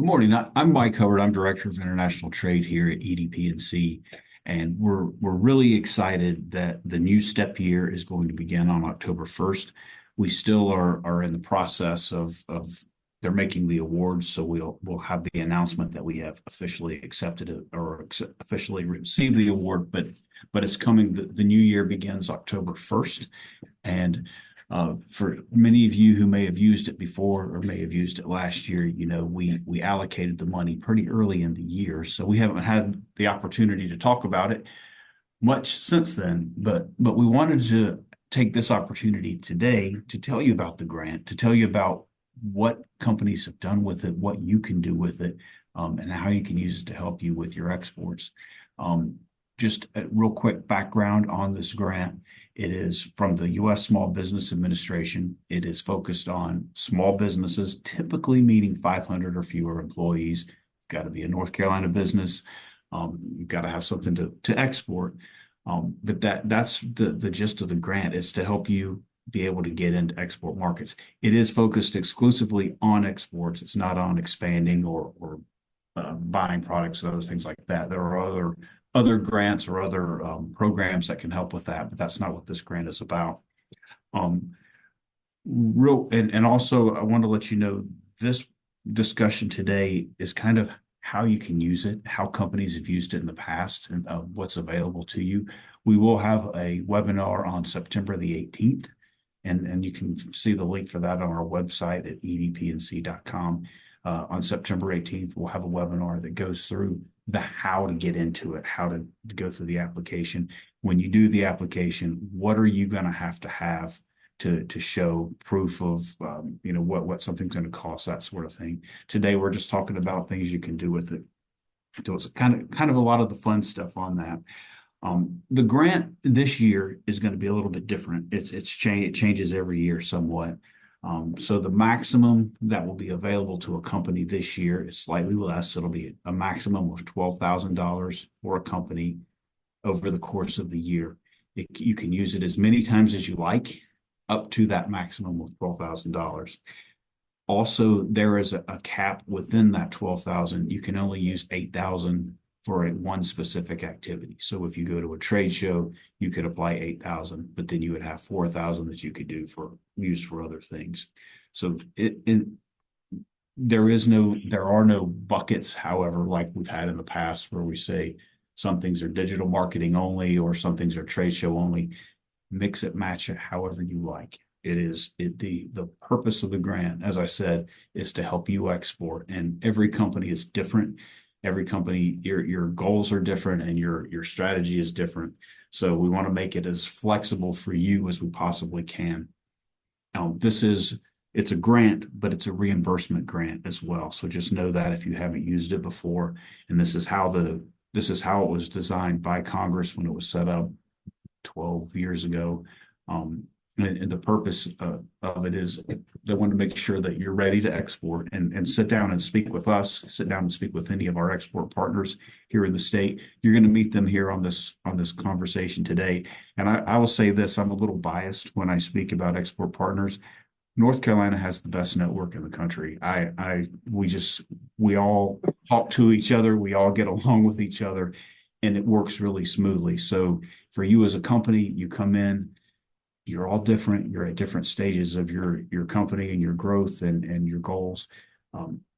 Good morning. I'm Mike Hubbard. I'm Director of International Trade here at EDPNC, and we're really excited that the new step year is going to begin on October 1st. We still are in the process of they're making the awards, so we'll have the announcement that we have officially accepted it or officially received the award, but it's coming. The new year begins October 1st, and for many of you who may have used it before or may have used it last year, we allocated the money pretty early in the year, so we haven't had the opportunity to talk about it much since then. But we wanted to take this opportunity today to tell you about the grant, to tell you about what companies have done with it, what you can do with it, and how you can use it to help you with your exports. Just a real quick background on this grant. It is from the U.S. Small Business Administration. It is focused on small businesses, typically meeting 500 or fewer employees. You've got to be a North Carolina business. You've got to have something to export. But that's the gist of the grant, is to help you be able to get into export markets. It is focused exclusively on exports. It's not on expanding or buying products and other things like that. There are other grants or other programs that can help with that, but that's not what this grant is about. And also I want to let you know this discussion today is kind of how you can use it, how companies have used it in the past, and what's available to you. We will have a webinar on September the 18th, and you can see the link for that on our website at edpnc.com. On September 18th, we'll have a webinar that goes through the how to get into it, how to go through the application. When you do the application, what are you going to have to show proof of what something's going to cost, that sort of thing. Today we're just talking about things you can do with it. So it's kind of a lot of the fun stuff on that. The grant this year is going to be a little bit different. It changes every year somewhat. So the maximum that will be available to a company this year is slightly less. It'll be a maximum of $12,000 for a company over the course of the year. You can use it as many times as you like, up to that maximum of $12,000. Also, there is a cap within that 12,000. You can only use 8,000 for one specific activity. So if you go to a trade show, you could apply 8,000, but then you would have 4,000 that you could use for other things. So there are no buckets, however, like we've had in the past where we say some things are digital marketing only or some things are trade show only. Mix it, match it, however you like. The purpose of the grant, as I said, is to help you export, and every company is different. Every company, your goals are different and your strategy is different. So we want to make it as flexible for you as we possibly can. Now, it's a grant, but it's a reimbursement grant as well. So just know that if you haven't used it before, and this is how it was designed by Congress when it was set up 12 years ago. And the purpose of it is they want to make sure that you're ready to export and sit down and speak with us, sit down and speak with any of our export partners here in the state. You're going to meet them here on this conversation today. And I will say this, I'm a little biased when I speak about export partners. North Carolina has the best network in the country. We all talk to each other, we all get along with each other, and it works really smoothly. So for you as a company, you come in, you're all different. You're at different stages of your company and your growth and your goals.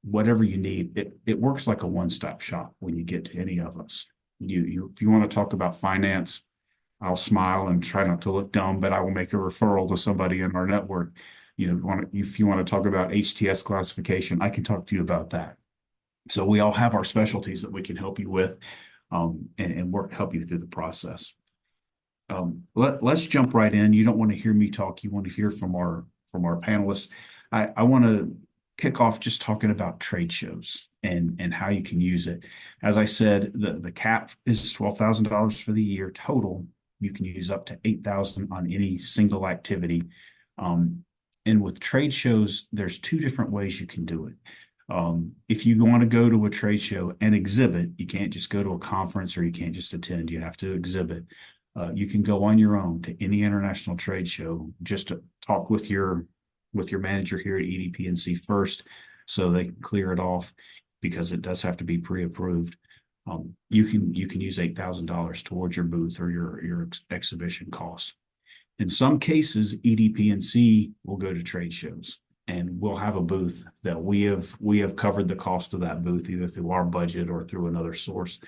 Whatever you need, it works like a one-stop shop when you get to any of us. If you want to talk about finance, I'll smile and try not to look dumb, but I will make a referral to somebody in our network. If you want to talk about HTS classification, I can talk to you about that. So we all have our specialties that we can help you with, and help you through the process. Let's jump right in. You don't want to hear me talk. You want to hear from our panelists. I want to kick off just talking about trade shows and how you can use it. As I said, the cap is $12,000 for the year total. You can use up to 8,000 on any single activity. And with trade shows, there's two different ways you can do it. If you want to go to a trade show and exhibit, you can't just go to a conference or you can't just attend. You have to exhibit. You can go on your own to any international trade show just to talk with your manager here at EDPNC first so they can clear it off. because it does have to be pre-approved. You can use $8,000 towards your booth or your exhibition costs. In some cases, EDPNC will go to trade shows, and we'll have a booth that we have covered the cost of that booth either through our budget or through another source.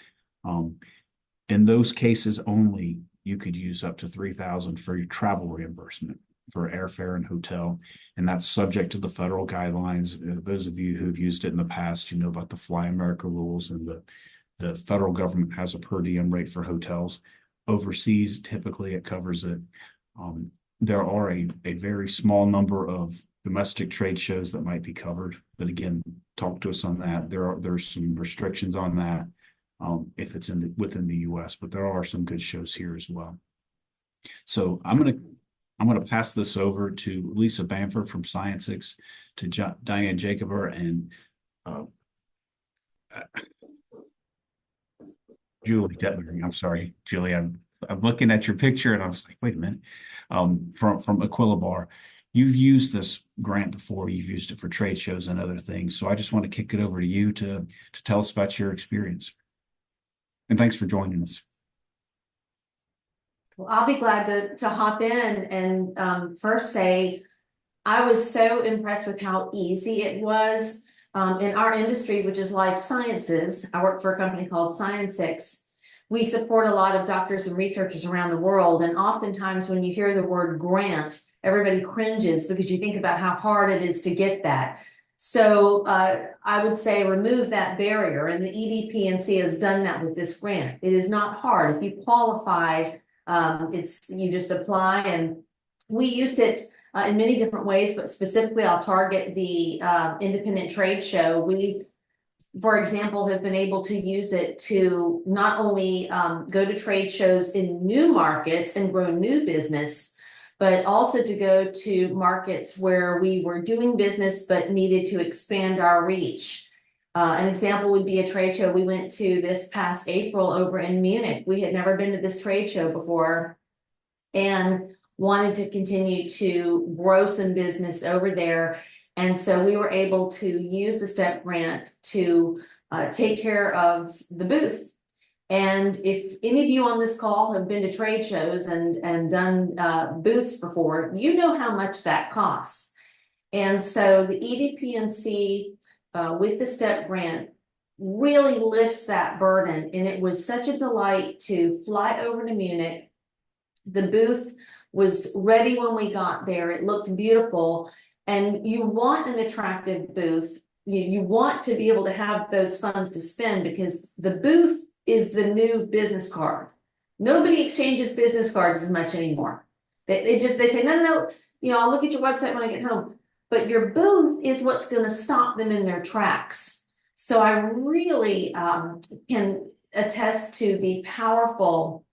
In those cases only, you could use up to $3,000 for your travel reimbursement for airfare and hotel, and that's subject to the federal guidelines. Those of you who've used it in the past, you know about the Fly America rules, and the federal government has a per diem rate for hotels. Overseas, typically it covers it. There are a very small number of domestic trade shows that might be covered, but again, talk to us on that. There's some restrictions on that if it's within the U.S., but there are some good shows here as well. So I'm gonna pass this over to Lisa Bamford from ScienceX, to Diane Jacober, and Julie Detmering. I'm sorry, Julie. I'm looking at your picture and I was like, wait a minute. From Equilibar. You've used this grant before. You've used it for trade shows and other things. So I just want to kick it over to you to tell us about your experience. And thanks for joining us. Well, I'll be glad to hop in and first say I was so impressed with how easy it was in our industry, which is life sciences. I work for a company called ScienceX. We support a lot of doctors and researchers around the world, and oftentimes when you hear the word grant, everybody cringes because you think about how hard it is to get that. So I would say remove that barrier, and the EDPNC has done that with this grant. It is not hard. If you qualify, you just apply, and we used it in many different ways, but specifically I'll target the independent trade show. We, for example, have been able to use it to not only go to trade shows in new markets and grow new business, but also to go to markets where we were doing business but needed to expand our reach. An example would be a trade show we went to this past April over in Munich. We had never been to this trade show before and wanted to continue to grow some business over there. And so we were able to use the STEP grant to take care of the booth. And if any of you on this call have been to trade shows and done booths before, you know how much that costs. And so the EDPNC with the STEP grant really lifts that burden. And it was such a delight to fly over to Munich. The booth was ready when we got there. It looked beautiful. And you want an attractive booth. You want to be able to have those funds to spend, because the booth is the new business card. Nobody exchanges business cards as much anymore. They say, no, I'll look at your website when I get home. But your booth is what's going to stop them in their tracks. So I really can attest to the powerful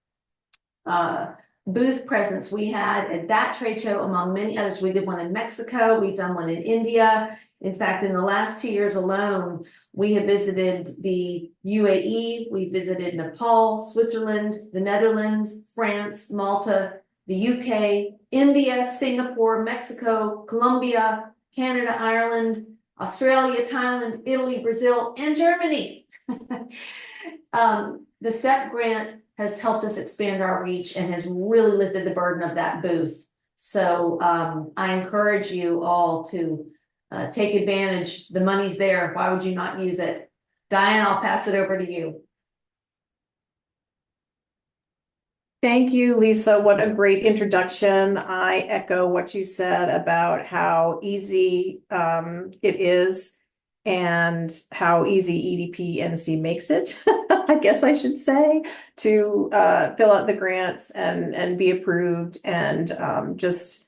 booth presence we had at that trade show, among many others. We did one in Mexico. We've done one in India. In fact, in the last 2 years alone, we have visited the UAE, we visited Nepal, Switzerland, the Netherlands, France, Malta, the UK, India, Singapore, Mexico, Colombia, Canada, Ireland, Australia, Thailand, Italy, Brazil, and Germany. The STEP grant has helped us expand our reach and has really lifted the burden of that booth. So I encourage you all to take advantage. The money's there. Why would you not use it? Diane, I'll pass it over to you. Thank you, Lisa. What a great introduction. I echo what you said about how easy it is and how easy EDPNC makes it, I guess I should say, to fill out the grants and be approved and just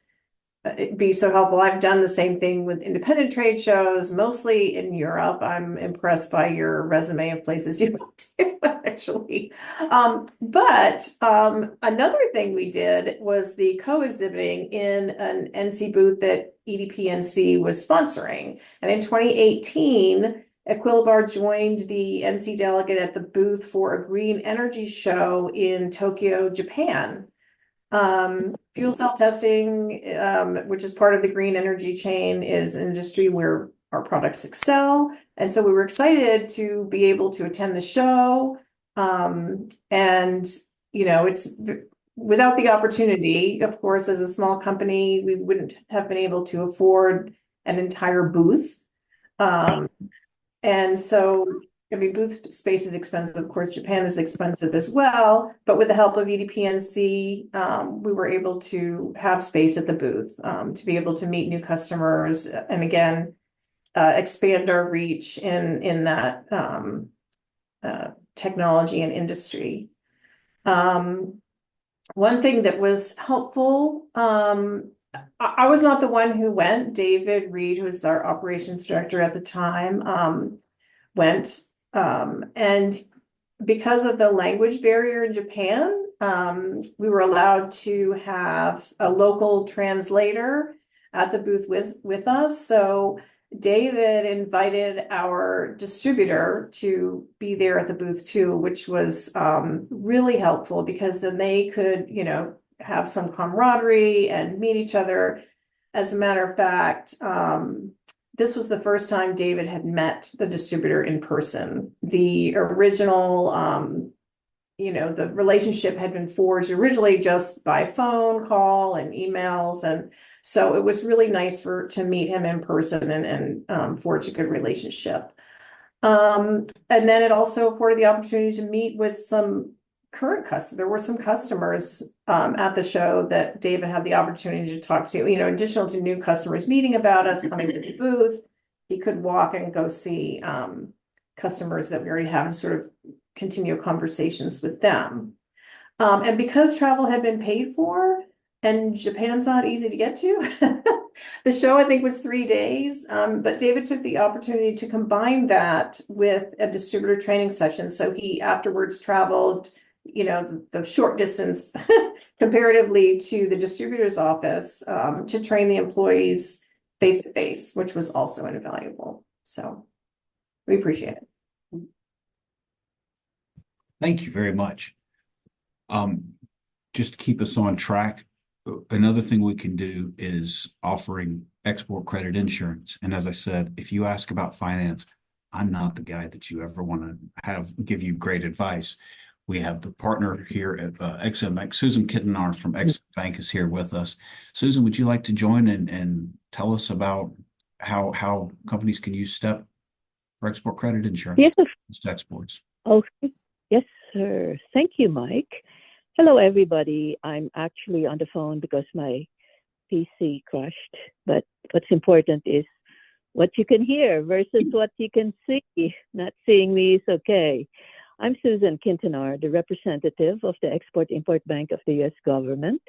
be so helpful. I've done the same thing with independent trade shows, mostly in Europe. I'm impressed by your resume of places you went to, actually. But another thing we did was the co-exhibiting in an NC booth that EDPNC was sponsoring. And in 2018, Equilibar joined the NC delegate at the booth for a green energy show in Tokyo, Japan. Fuel cell testing, which is part of the green energy chain, is an industry we're our products excel. And so we were excited to be able to attend the show. And, you know, without the opportunity, of course, as a small company, we wouldn't have been able to afford an entire booth. And so, I mean, booth space is expensive. Of course, Japan is expensive as well. But with the help of EDPNC, we were able to have space at the booth, to be able to meet new customers and again, expand our reach in that technology and industry. One thing that was helpful, I was not the one who went. David Reed, who was our operations director at the time, went. And because of the language barrier in Japan, we were allowed to have a local translator at the booth with us. So David invited our distributor to be there at the booth too, which was really helpful because then they could, you know, have some camaraderie and meet each other. As a matter of fact, this was the first time David had met the distributor in person. The original, you know, the relationship had been forged originally just by phone call and emails. And so it was really nice to meet him in person and forge a good relationship. And then it also afforded the opportunity to meet with some current customers. There were some customers at the show that David had the opportunity to talk to, you know, additional to new customers meeting about us, coming to the booth. He could walk and go see customers that we already have and sort of continue conversations with them. And because travel had been paid for and Japan's not easy to get to, the show I think was 3 days, but David took the opportunity to combine that with a distributor training session. So he afterwards traveled, you know, the short distance comparatively to the distributor's office to train the employees face to face, which was also invaluable. So we appreciate it. Thank you very much. Just to keep us on track, another thing we can do is offering export credit insurance. And as I said, if you ask about finance, I'm not the guy that you ever want to give you great advice. We have the partner here at Exim Bank. Susan Kittenar from Exim Bank is here with us. Susan, would you like to join and tell us about how companies can use STEP for export credit insurance? Yes, to exports. okay. Yes, sir. Thank you, Mike. Hello, everybody. I'm actually on the phone because my PC crashed. But what's important is what you can hear versus what you can see. Not seeing me is okay. I'm Susan Quintanar, the representative of the Export-Import Bank of the U.S. government.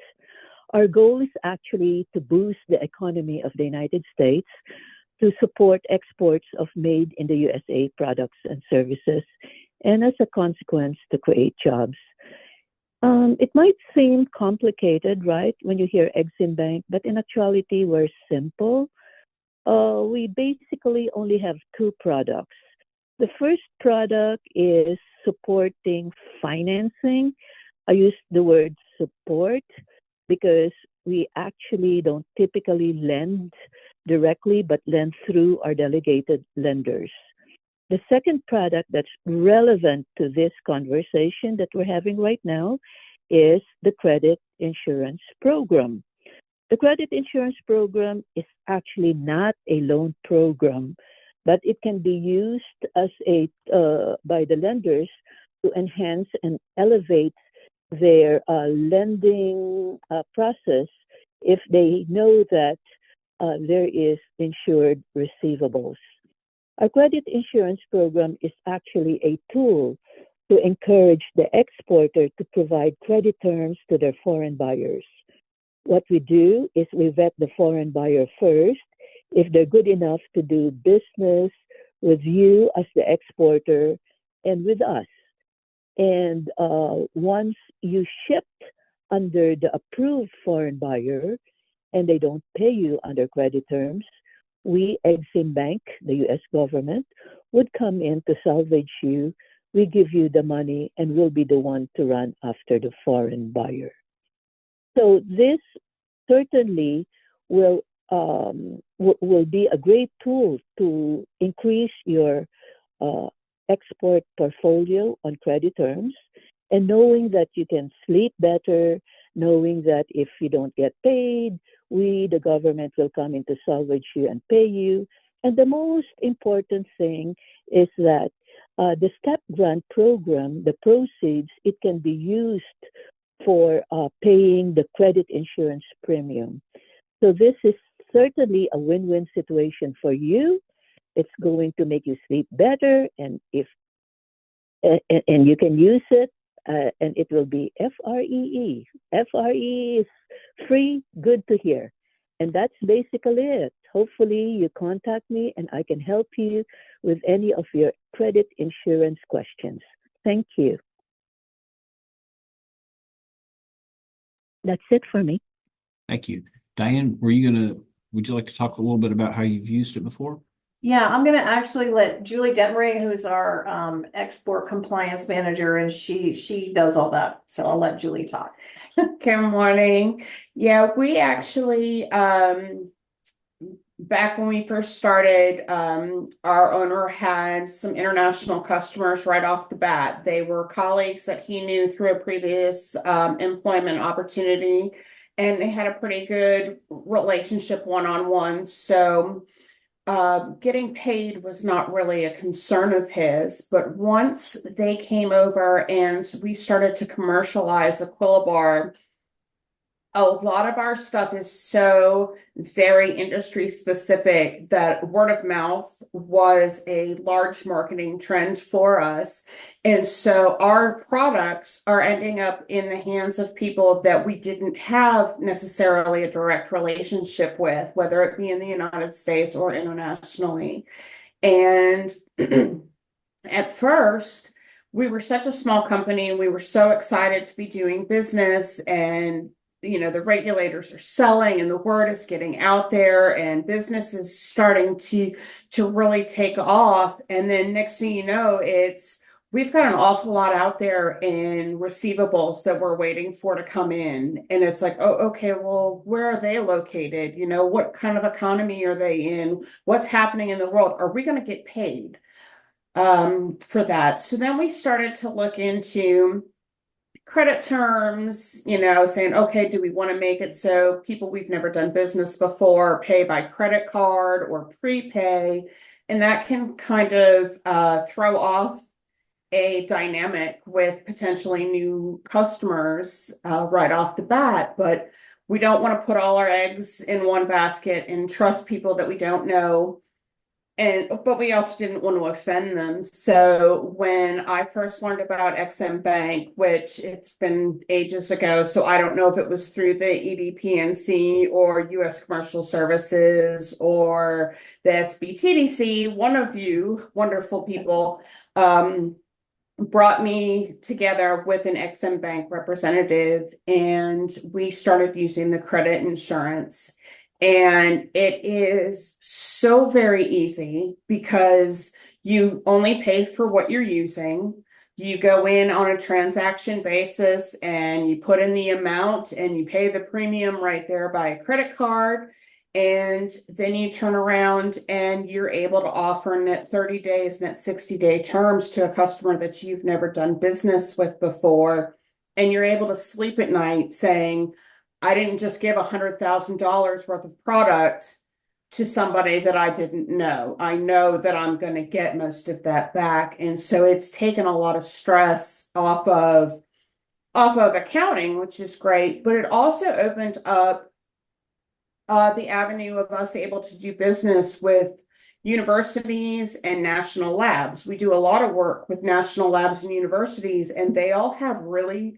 Our goal is actually to boost the economy of the United States to support exports of made in the USA products and services, and as a consequence, to create jobs. It might seem complicated, right, when you hear Exim Bank, but in actuality, we're simple. We basically only have two products. The first product is supporting financing. I use the word support because we actually don't typically lend directly, but lend through our delegated lenders. The second product that's relevant to this conversation that we're having right now is the credit insurance program. The credit insurance program is actually not a loan program, but it can be used as by the lenders to enhance and elevate their lending process if they know that there is insured receivables. Our credit insurance program is actually a tool to encourage the exporter to provide credit terms to their foreign buyers. What we do is we vet the foreign buyer first if they're good enough to do business with you as the exporter and with us. And once you shipped under the approved foreign buyer and they don't pay you under credit terms, we, Exim Bank, the U.S. government, would come in to salvage you. We give you the money and we'll be the one to run after the foreign buyer. So this certainly will will be a great tool to increase your export portfolio on credit terms, and knowing that you can sleep better, knowing that if you don't get paid, the government, will come in to salvage you and pay you. And the most important thing is that the STEP grant program, the proceeds, it can be used for paying the credit insurance premium. So this is certainly a win-win situation for you. It's going to make you sleep better, and you can use it, and it will be FREE. FREE is free, good to hear. And that's basically it. Hopefully you contact me and I can help you with any of your credit insurance questions. Thank you. That's it for me. Thank you. Diane, would you like to talk a little bit about how you've used it before? Yeah, I'm gonna actually let Julie Detmery, who's our export compliance manager, and she does all that. So I'll let Julie talk. Good morning. Yeah, we actually, back when we first started, our owner had some international customers right off the bat. They were colleagues that he knew through a previous employment opportunity, and they had a pretty good relationship one-on-one. So getting paid was not really a concern of his, but once they came over and we started to commercialize Aquilibar, a lot of our stuff is so very industry specific that word of mouth was a large marketing trend for us. And so our products are ending up in the hands of people that we didn't have necessarily a direct relationship with, whether it be in the United States or internationally. And at first, we were such a small company, we were so excited to be doing business, and the regulators are selling and the word is getting out there and business is starting to really take off. And then next thing you know, we've got an awful lot out there in receivables that we're waiting for to come in. And it's like, oh, okay, well, where are they located? What kind of economy are they in? What's happening in the world? Are we going to get paid for that? So then we started to look into credit terms, saying, okay, do we want to make it so people we've never done business before pay by credit card or prepay? And that can kind of throw off a dynamic with potentially new customers right off the bat. But we don't want to put all our eggs in one basket and trust people that we don't know. But we also didn't want to offend them. So when I first learned about XM Bank, which it's been ages ago, so I don't know if it was through the EDPNC or US Commercial Services or the SBTDC, one of you wonderful people brought me together with an XM Bank representative, and we started using the credit insurance. And it is so very easy because you only pay for what you're using. You go in on a transaction basis and you put in the amount and you pay the premium right there by a credit card. And then you turn around and you're able to offer net 30 days, net 60-day terms to a customer that you've never done business with before. And you're able to sleep at night saying, I didn't just give $100,000 worth of product to somebody that I didn't know. I know that I'm going to get most of that back. And so it's taken a lot of stress off of accounting, which is great. But it also opened up the avenue of us able to do business with universities and national labs. We do a lot of work with national labs and universities, and they all have really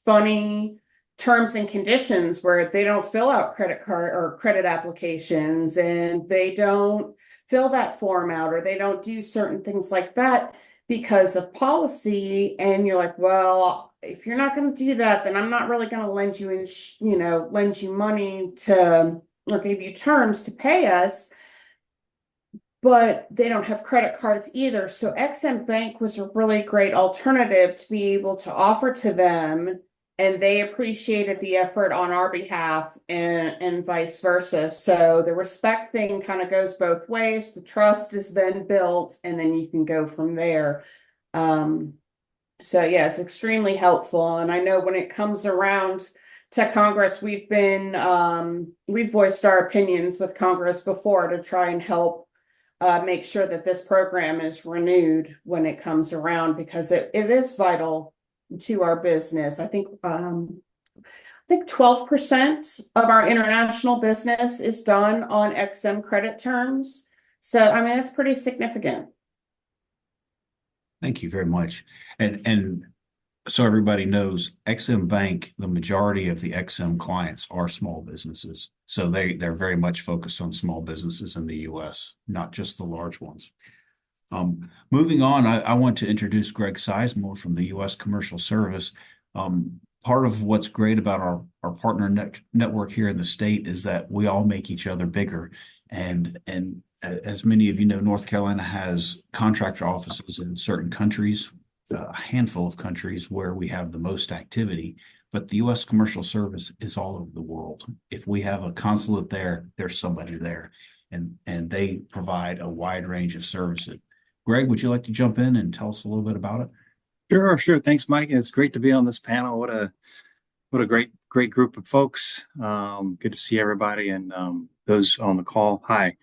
funny terms and conditions where they don't fill out credit card or credit applications, and they don't fill that form out, or they don't do certain things like that because of policy. And you're like, well, if you're not going to do that, then I'm not really going to lend you money to, or give you terms to pay us. But they don't have credit cards either. So XM Bank was a really great alternative to be able to offer to them and they appreciated the effort on our behalf and vice versa. So the respect thing kind of goes both ways. The trust is then built, and then you can go from there. So yeah, it's extremely helpful. And I know when it comes around to Congress, we've voiced our opinions with Congress before to try and help make sure that this program is renewed when it comes around, because it is vital to our business. I think 12% of our international business is done on XM credit terms. So I mean, that's pretty significant. Thank you very much. And so everybody knows, XM Bank, the majority of the XM clients are small businesses. So they're very much focused on small businesses in the US, not just the large ones. Moving on, I want to introduce Greg Sizemore from the US Commercial Service. Part of what's great about our partner network here in the state is that we all make each other bigger. And as many of you know, North Carolina has contractor offices in certain countries, a handful of countries where we have the most activity, but the U.S. Commercial Service is all over the world. If we have a consulate there, there's somebody there, and they provide a wide range of services. Greg, would you like to jump in and tell us a little bit about it? Sure. Thanks, Mike. It's great to be on this panel. What a great group of folks. Good to see everybody and those on the call. Hi.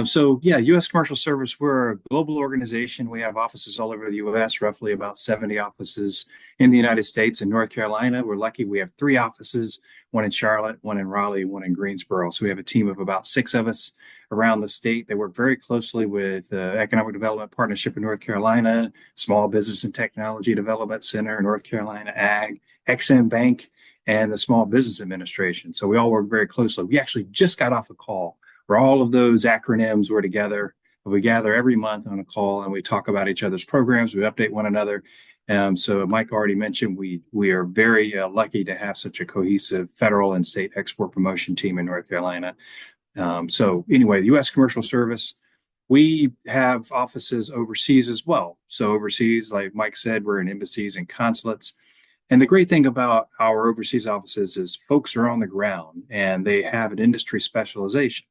So yeah, U.S. Commercial Service, we're a global organization. We have offices all over the U.S., roughly about 70 offices in the United States and North Carolina. We're lucky we have 3 offices, one in Charlotte, one in Raleigh, one in Greensboro. So we have a team of about 6 of us around the state. They work very closely with Economic Development Partnership in North Carolina, Small Business and Technology Development Center, North Carolina Ag, XM Bank, and the Small Business Administration. So we all work very closely. We actually just got off a call where all of those acronyms were together. We gather every month on a call and we talk about each other's programs. We update one another. So Mike already mentioned we are very lucky to have such a cohesive federal and state export promotion team in North Carolina. So anyway, the U.S. Commercial Service, we have offices overseas as well. So overseas, like Mike said, we're in embassies and consulates. And the great thing about our overseas offices is folks are on the ground and they have an industry specialization.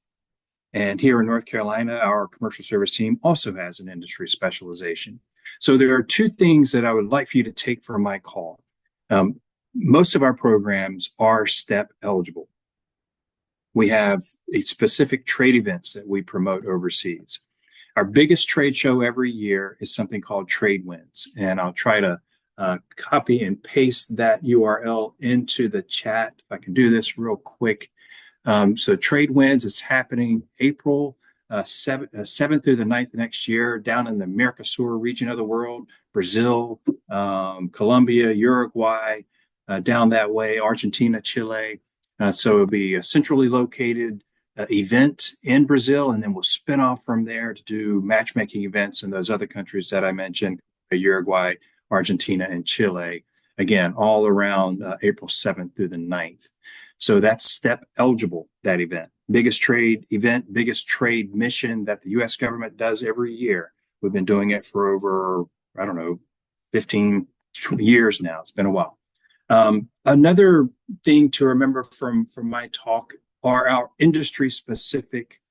And here in North Carolina, our commercial service team also has an industry specialization. So there are 2 things that I would like for you to take from my call. Most of our programs are STEP eligible. We have specific trade events that we promote overseas. Our biggest trade show every year is something called Trade Winds. And I'll try to copy and paste that URL into the chat. If I can do this real quick. So Trade Winds is happening April 7th through the 9th next year down in the Mercosur region of the world, Brazil, Colombia, Uruguay, down that way, Argentina, Chile. So it'll be a centrally located event in Brazil, and then we'll spin off from there to do matchmaking events in those other countries that I mentioned, Uruguay, Argentina, and Chile. Again, all around April 7th through the 9th. So that's STEP eligible, that event. Biggest trade event, biggest trade mission that the U.S. government does every year. We've been doing it for over, 15 years now. It's been a while. Another thing to remember from my talk are our industry-specific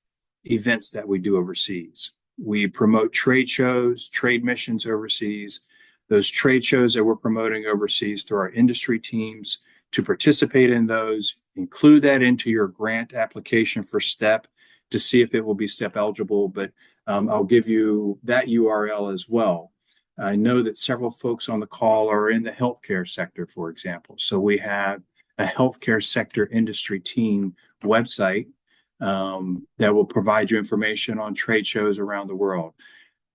events that we do overseas. We promote trade shows, trade missions overseas. Those trade shows that we're promoting overseas through our industry teams, to participate in those, include that into your grant application for STEP to see if it will be STEP eligible, but I'll give you that URL as well. I know that several folks on the call are in the healthcare sector, for example. So we have a healthcare sector industry team website that will provide you information on trade shows around the world.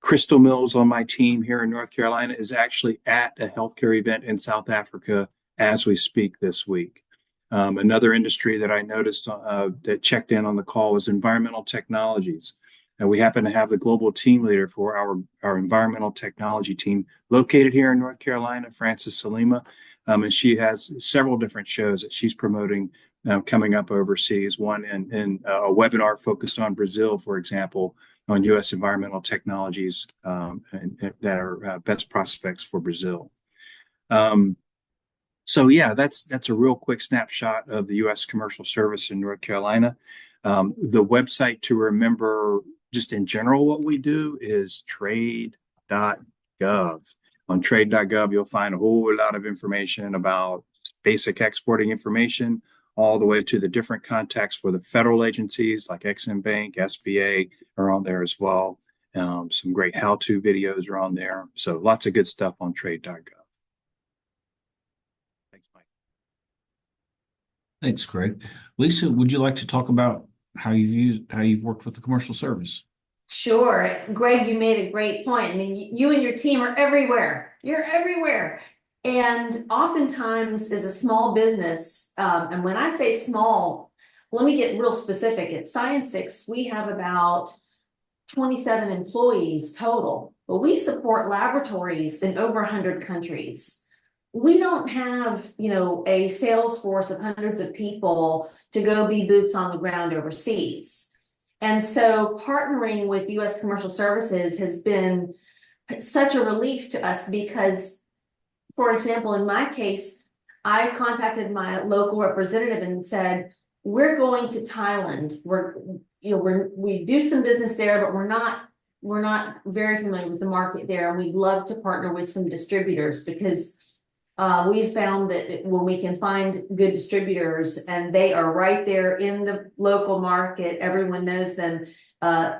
Crystal Mills on my team here in North Carolina is actually at a healthcare event in South Africa as we speak this week. Another industry that I noticed that checked in on the call was environmental technologies. And we happen to have the global team leader for our environmental technology team located here in North Carolina, Frances Salima. And she has several different shows that she's promoting coming up overseas. One in a webinar focused on Brazil, for example, on U.S. environmental technologies and that are best prospects for Brazil. So yeah, that's a real quick snapshot of the U.S. Commercial Service in North Carolina. The website to remember, just in general, what we do is trade.gov. On trade.gov, you'll find a whole lot of information about basic exporting information, all the way to the different contacts for the federal agencies like Exim Bank, SBA are on there as well. Some great how-to videos are on there. So lots of good stuff on trade.gov. Thanks, Mike. Thanks, Greg. Lisa, would you like to talk about how you've worked with the commercial service? Sure. Greg, you made a great point. I mean, you and your team are everywhere. You're everywhere. And oftentimes as a small business, and when I say small, let me get real specific. At Science6, we have about 27 employees total, but we support laboratories in over 100 countries. We don't have, a sales force of hundreds of people to go be boots on the ground overseas. And so partnering with U.S. Commercial Services has been such a relief to us because, for example, in my case, I contacted my local representative and said, we're going to Thailand. We do some business there, but we're not very familiar with the market there. And we'd love to partner with some distributors because we've found that when we can find good distributors and they are right there in the local market, everyone knows them,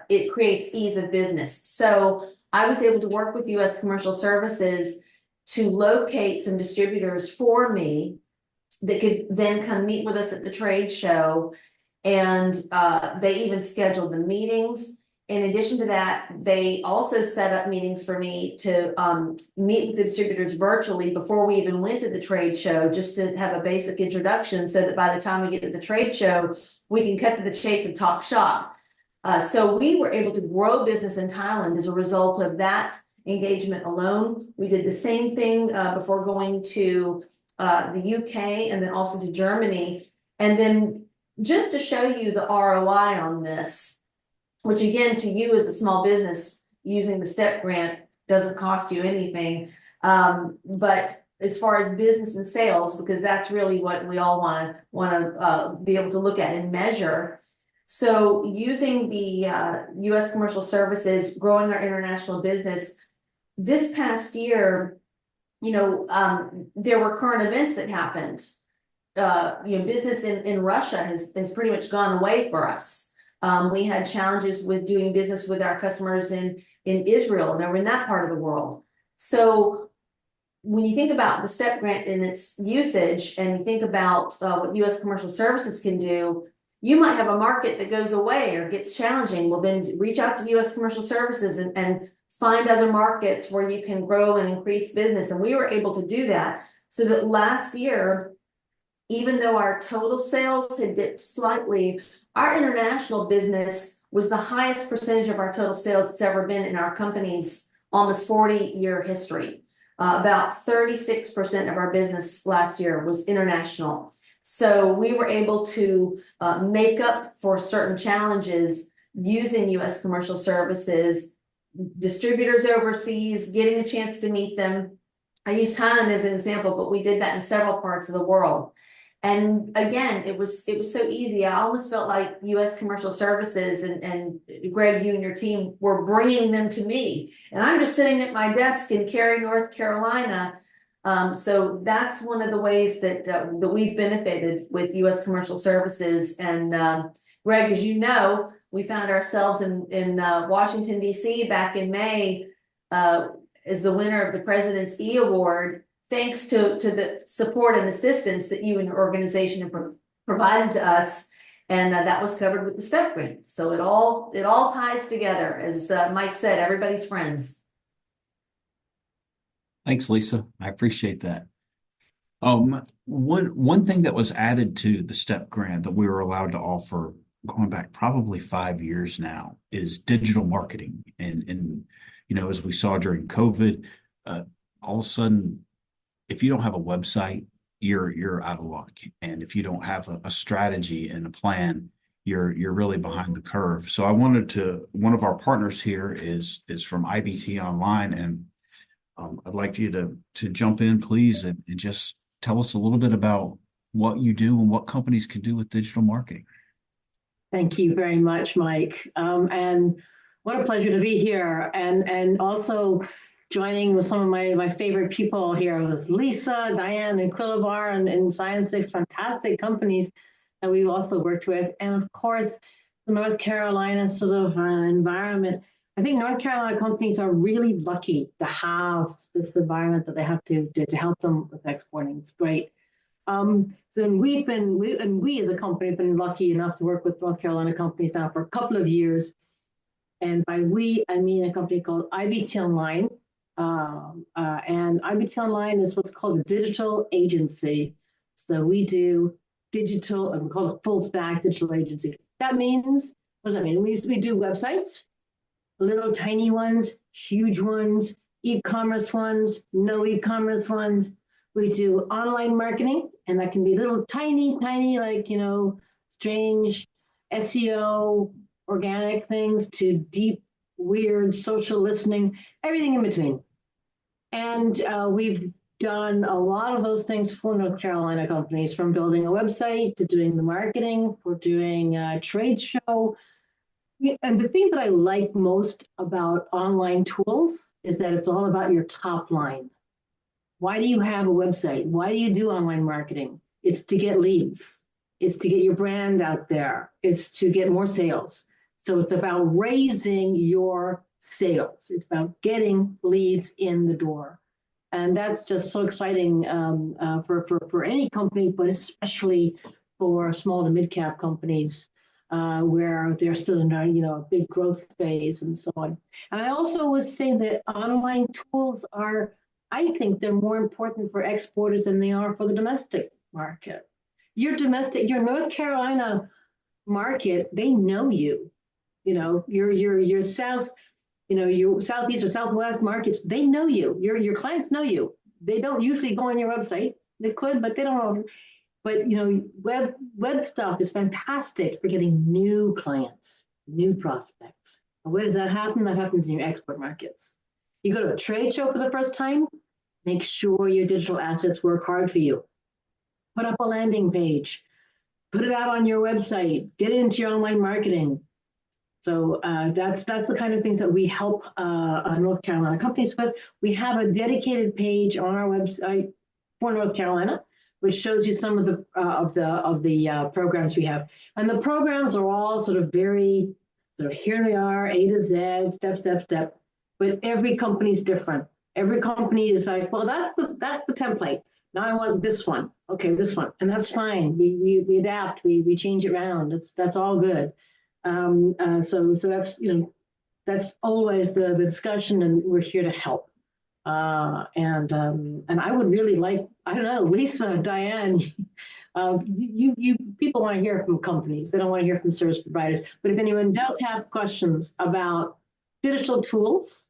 it creates ease of business. So I was able to work with U.S. Commercial Services to locate some distributors for me that could then come meet with us at the trade show. And they even scheduled the meetings. In addition to that, they also set up meetings for me to meet with the distributors virtually before we even went to the trade show, just to have a basic introduction so that by the time we get to the trade show, we can cut to the chase and talk shop. So we were able to grow business in Thailand as a result of that engagement alone. We did the same thing before going to the UK and then also to Germany. And then just to show you the ROI on this, which again, to you as a small business, using the STEP grant doesn't cost you anything. But as far as business and sales, because that's really what we all want to be able to look at and measure. So using the U.S. Commercial Services, growing our international business, this past year, there were current events that happened. Business in Russia has pretty much gone away for us. We had challenges with doing business with our customers in Israel and over in that part of the world. So when you think about the STEP grant and its usage, and you think about what U.S. Commercial Services can do, you might have a market that goes away or gets challenging. Well, then reach out to U.S. Commercial Services and find other markets where you can grow and increase business. And we were able to do that so that last year, even though our total sales had dipped slightly, our international business was the highest percentage of our total sales it's ever been in our company's almost 40-year history. About 36% of our business last year was international. So we were able to make up for certain challenges using U.S. Commercial Services, distributors overseas, getting a chance to meet them. I use Thailand as an example, but we did that in several parts of the world. And again, it was so easy. I almost felt like U.S. Commercial Services and Greg, you and your team were bringing them to me. And I'm just sitting at my desk in Cary, North Carolina. So that's one of the ways that we've benefited with U.S. Commercial Services. And Greg, as you know, we found ourselves in Washington, D.C. back in May as the winner of the President's E Award, thanks to the support and assistance that you and your organization have provided to us. And that was covered with the STEP grant. So it all ties together. As Mike said, everybody's friends. Thanks, Lisa. I appreciate that. One thing that was added to the STEP grant that we were allowed to offer going back probably 5 years now is digital marketing. And as we saw during COVID, all of a sudden, if you don't have a website, you're out of luck. And if you don't have a strategy and a plan, you're really behind the curve. So one of our partners here is from IBT Online, and I'd like you to jump in, please, and just tell us a little bit about what you do and what companies can do with digital marketing. Thank you very much, Mike. And what a pleasure to be here. And also joining with some of my favorite people here with Lisa, Diane, and Quilibar and Science 6, fantastic companies that we've also worked with. And of course, the North Carolina sort of environment. I think North Carolina companies are really lucky to have this environment that they have to help them with exporting. It's great. So we as a company have been lucky enough to work with North Carolina companies now for a couple of years. And by we, I mean a company called IBT Online. And IBT Online is what's called a digital agency. So we do digital, and we call it full stack digital agency. That means, what does that mean? We do websites, little tiny ones, huge ones, e-commerce ones, no e-commerce ones. We do online marketing, and that can be little tiny, like, strange SEO, organic things to deep, weird social listening, everything in between. And we've done a lot of those things for North Carolina companies, from building a website to doing the marketing, for doing a trade show. And the thing that I like most about online tools is that it's all about your top line. Why do you have a website? Why do you do online marketing? It's to get leads. It's to get your brand out there. It's to get more sales. So it's about raising your sales. It's about getting leads in the door. And that's just so exciting for any company, but especially for small to mid-cap companies where they're still in a big growth phase and so on. And I also would say that online tools are, I think they're more important for exporters than they are for the domestic market. Your North Carolina market, they know you. Your south, your southeast or southwest markets, they know you. Your clients know you. They don't usually go on your website. They could, but they don't. But web stuff is fantastic for getting new clients, new prospects. And where does that happen? That happens in your export markets. You go to a trade show for the first time, make sure your digital assets work hard for you. Put up a landing page, put it out on your website, get it into your online marketing. So that's the kind of things that we help North Carolina companies with. We have a dedicated page on our website for North Carolina, which shows you some of the programs we have. And the programs are all sort of here they are, A to Z, step. But every company's different. Every company is like, well, that's the template. Now I want this one. Okay, this one, and that's fine. We adapt. We change it around. That's all good. So that's always the discussion, and we're here to help. And I would really like, I don't know, Lisa, Diane, you people want to hear from companies. They don't want to hear from service providers. But if anyone does have questions about digital tools,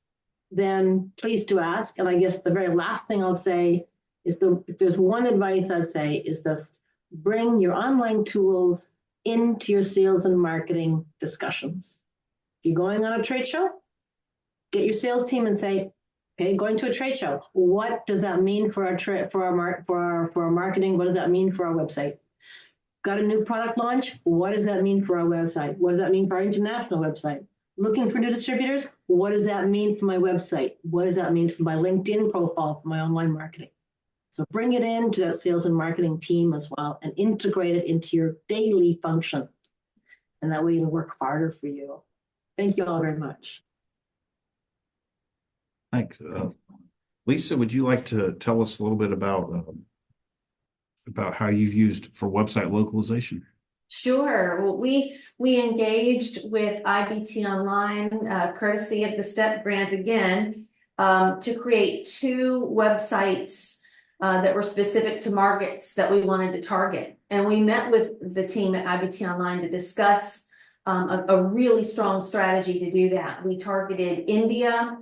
then please do ask. And I guess the very last thing I'll say is if there's one advice I'd say is that bring your online tools into your sales and marketing discussions. If you're going on a trade show, get your sales team and say, okay, going to a trade show. What does that mean for our marketing? What does that mean for our website? Got a new product launch? What does that mean for our website? What does that mean for our international website? Looking for new distributors? What does that mean for my website? What does that mean for my LinkedIn profile, for my online marketing? So bring it into that sales and marketing team as well and integrate it into your daily function. And that way it'll work harder for you. Thank you all very much. Thanks. Lisa, would you like to tell us a little bit about how you've used for website localization? Sure. Well, we engaged with IBT Online, courtesy of the STEP grant again, to create 2 websites that were specific to markets that we wanted to target. And we met with the team at IBT Online to discuss a really strong strategy to do that. We targeted India,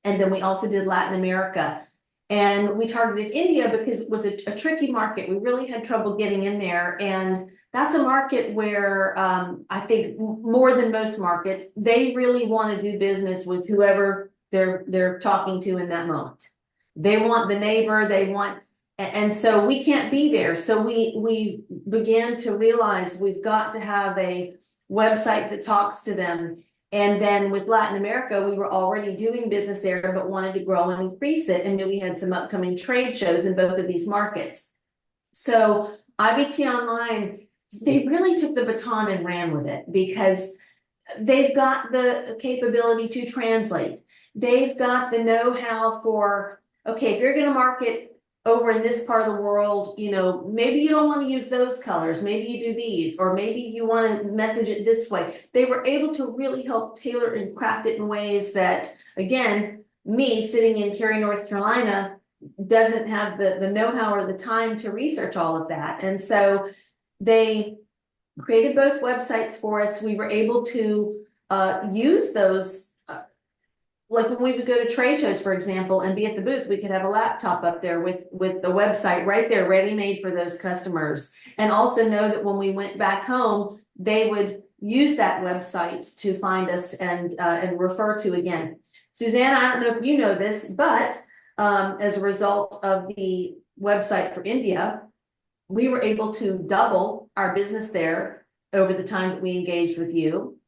and then we also did Latin America. And we targeted India because it was a tricky market. We really had trouble getting in there. And that's a market where I think more than most markets, they really want to do business with whoever they're talking to in that moment. They want the neighbor, they want And so we can't be there. So we began to realize we've got to have a website that talks to them. And then with Latin America, we were already doing business there, but wanted to grow and increase it, and knew we had some upcoming trade shows in both of these markets. So IBT Online, they really took the baton and ran with it, because they've got the capability to translate. They've got the know-how for, okay, if you're going to market over in this part of the world, you know, maybe you don't want to use those colors, maybe you do these, or maybe you want to message it this way. They were able to really help tailor and craft it in ways that, again, me sitting in Cary, North Carolina, doesn't have the know-how or the time to research all of that. And so they created both websites for us. We were able to use those, like when we would go to trade shows, for example, and be at the booth, we could have a laptop up there with the website right there, ready-made for those customers. And also know that when we went back home, they would use that website to find us and refer to again. Susanna, I don't know if you know this, but as a result of the website for India, we were able to double our business there over the time that we engaged with you.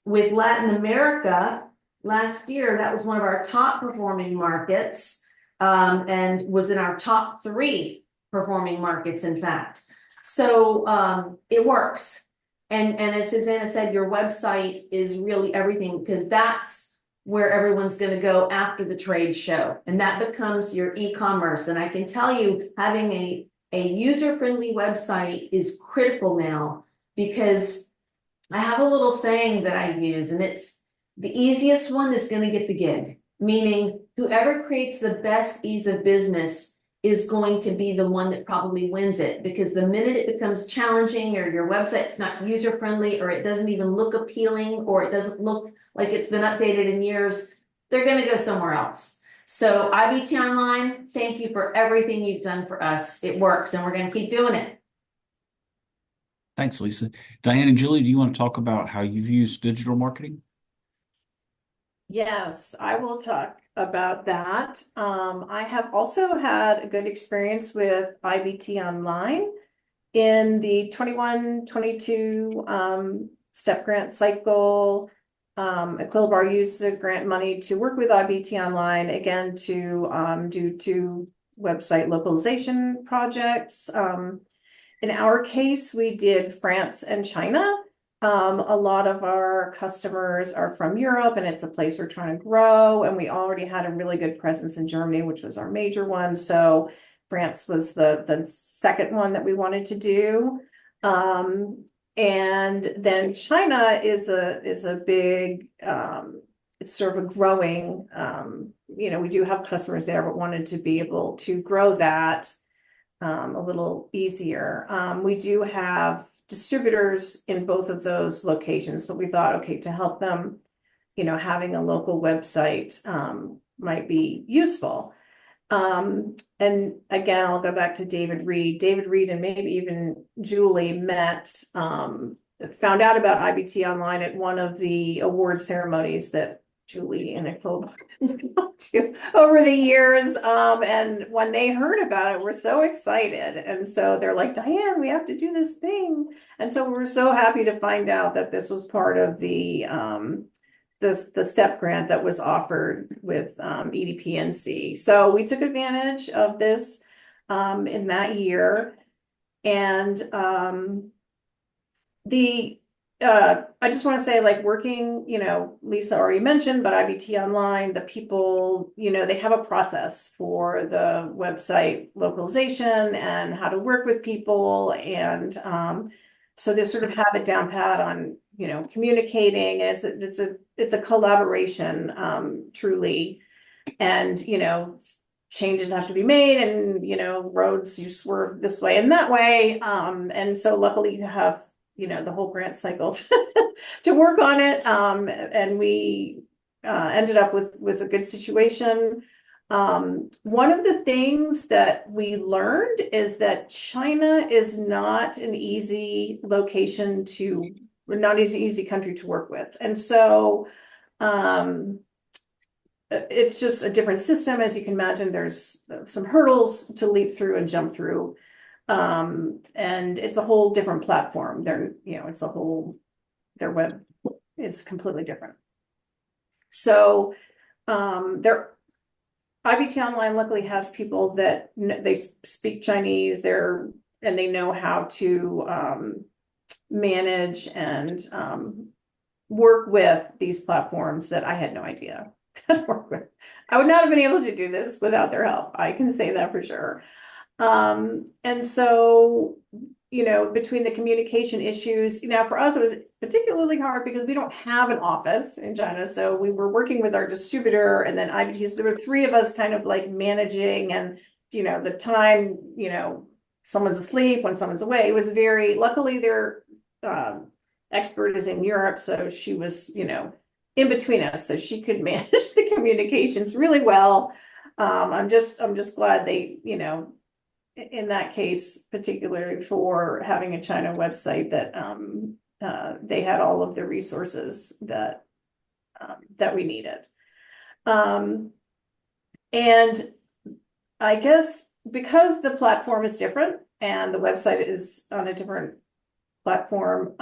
With Latin America, last year, that was one of our top performing markets, and was in our top 3 performing markets, in fact. So it works. And as Susanna said, your website is really everything, because that's where everyone's going to go after the trade show. And that becomes your e-commerce. And I can tell you, having a user-friendly website is critical now, because I have a little saying that I use, and it's the easiest one is going to get the gig, meaning whoever creates the best ease of business is going to be the one that probably wins it, because the minute it becomes challenging, or your website's not user-friendly, or it doesn't even look appealing, or it doesn't look like it's been updated in years, they're going to go somewhere else. So IBT Online, thank you for everything you've done for us. It works, and we're going to keep doing it. Thanks, Lisa. Diane and Julie, do you want to talk about how you've used digital marketing? Yes, I will talk about that. I have also had a good experience with IBT Online in the 21-22 STEP grant cycle. Equilibar used the grant money to work with IBT Online, again, to do 2 website localization projects. In our case, we did France and China. A lot of our customers are from Europe, and it's a place we're trying to grow. And we already had a really good presence in Germany, which was our major one. So France was the second one that we wanted to do. And then China is a big, it's sort of a growing, you know, we do have customers there, but wanted to be able to grow that a little easier. We do have distributors in both of those locations, but we thought, okay, to help them, you know, having a local website might be useful. And again, I'll go back to David Reed. David Reed and maybe even Julie met, found out about IBT Online at one of the award ceremonies that Julie and Nicole has gone to over the years. And when they heard about it, we're so excited. And so they're like, Diane, we have to do this thing. And so we're so happy to find out that this was part of the STEP grant that was offered with EDPNC. So we took advantage of this in that year. And I just want to say, like, working, you know, Lisa already mentioned, but IBT Online, the people, you know, they have a process for the website localization and how to work with people. And so they sort of have it down pat on, you know, communicating. And it's a collaboration, truly. And, you know, changes have to be made, and, you know, roads, you swerve this way and that way. And so luckily you have, you know, the whole grant cycle to work on it. And we ended up with a good situation. One of the things that we learned is that China is not an easy location not an easy country to work with. And so it's just a different system. As you can imagine, there's some hurdles to leap through and jump through. And it's a whole different platform. Their web is completely different. So, IBT Online luckily has people that they speak Chinese, and they know how to, manage and, work with these platforms that I had no idea how to work with. I would not have been able to do this without their help. I can say that for sure. And so, between the communication issues, for us, it was particularly hard because we don't have an office in China. So we were working with our distributor and then IBT. So there were three of us kind of like managing and, the time, someone's asleep when someone's away. It was luckily their expert is in Europe. So she was, in between us. So she could manage the communications really well. I'm just glad they, in that case, particularly for having a China website, that they had all of the resources that we needed. And I guess because the platform is different and the website is on a different platform,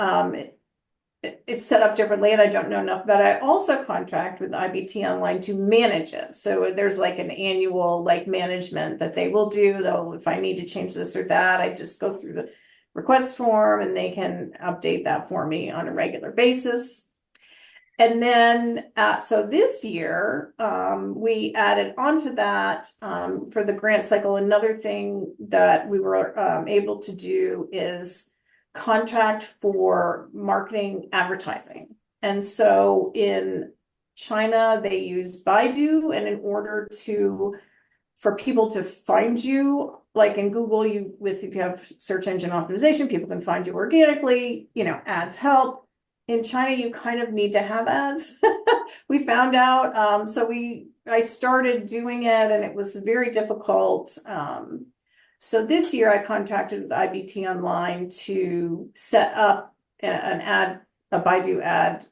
it's set up differently, and I don't know enough about it. I also contract with IBT Online to manage it. So there's like an annual management that they will do, though. If I need to change this or that, I just go through the request form and they can update that for me on a regular basis. And then, so this year, we added onto that for the grant cycle. Another thing that we were able to do is contract for marketing advertising. And so in China, they use Baidu, and in order for people to find you, like in Google, if you have search engine optimization, people can find you organically, ads help. In China, you kind of need to have ads. We found out. So I started doing it, and it was very difficult. So this year I contracted with IBT Online to set up a Baidu ad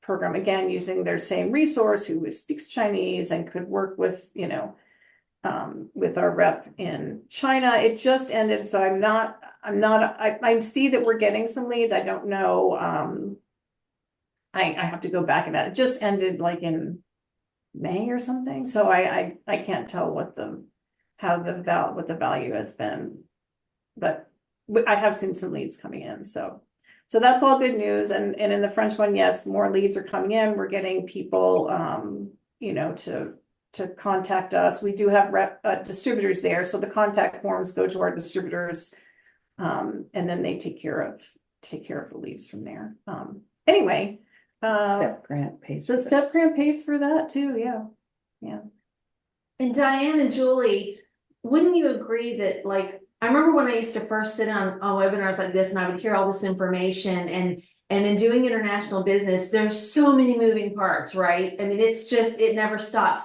program, again, using their same resource who speaks Chinese and could work with, with our rep in China. It just ended. So I see that we're getting some leads. I don't know. I have to go back and it just ended like in May or something. So I can't tell what the value has been, but I have seen some leads coming in. So that's all good news. And in the French one, yes, more leads are coming in. We're getting people, to contact us. We do have distributors there. So the contact forms go to our distributors. And then they take care of the leads from there. Anyway, Step grant pays. The step grant pays for that too. Yeah. Yeah. And Diane and Julie, wouldn't you agree that, I remember when I used to first sit on webinars like this and I would hear all this information, and in doing international business, there's so many moving parts, right? I mean, it never stops.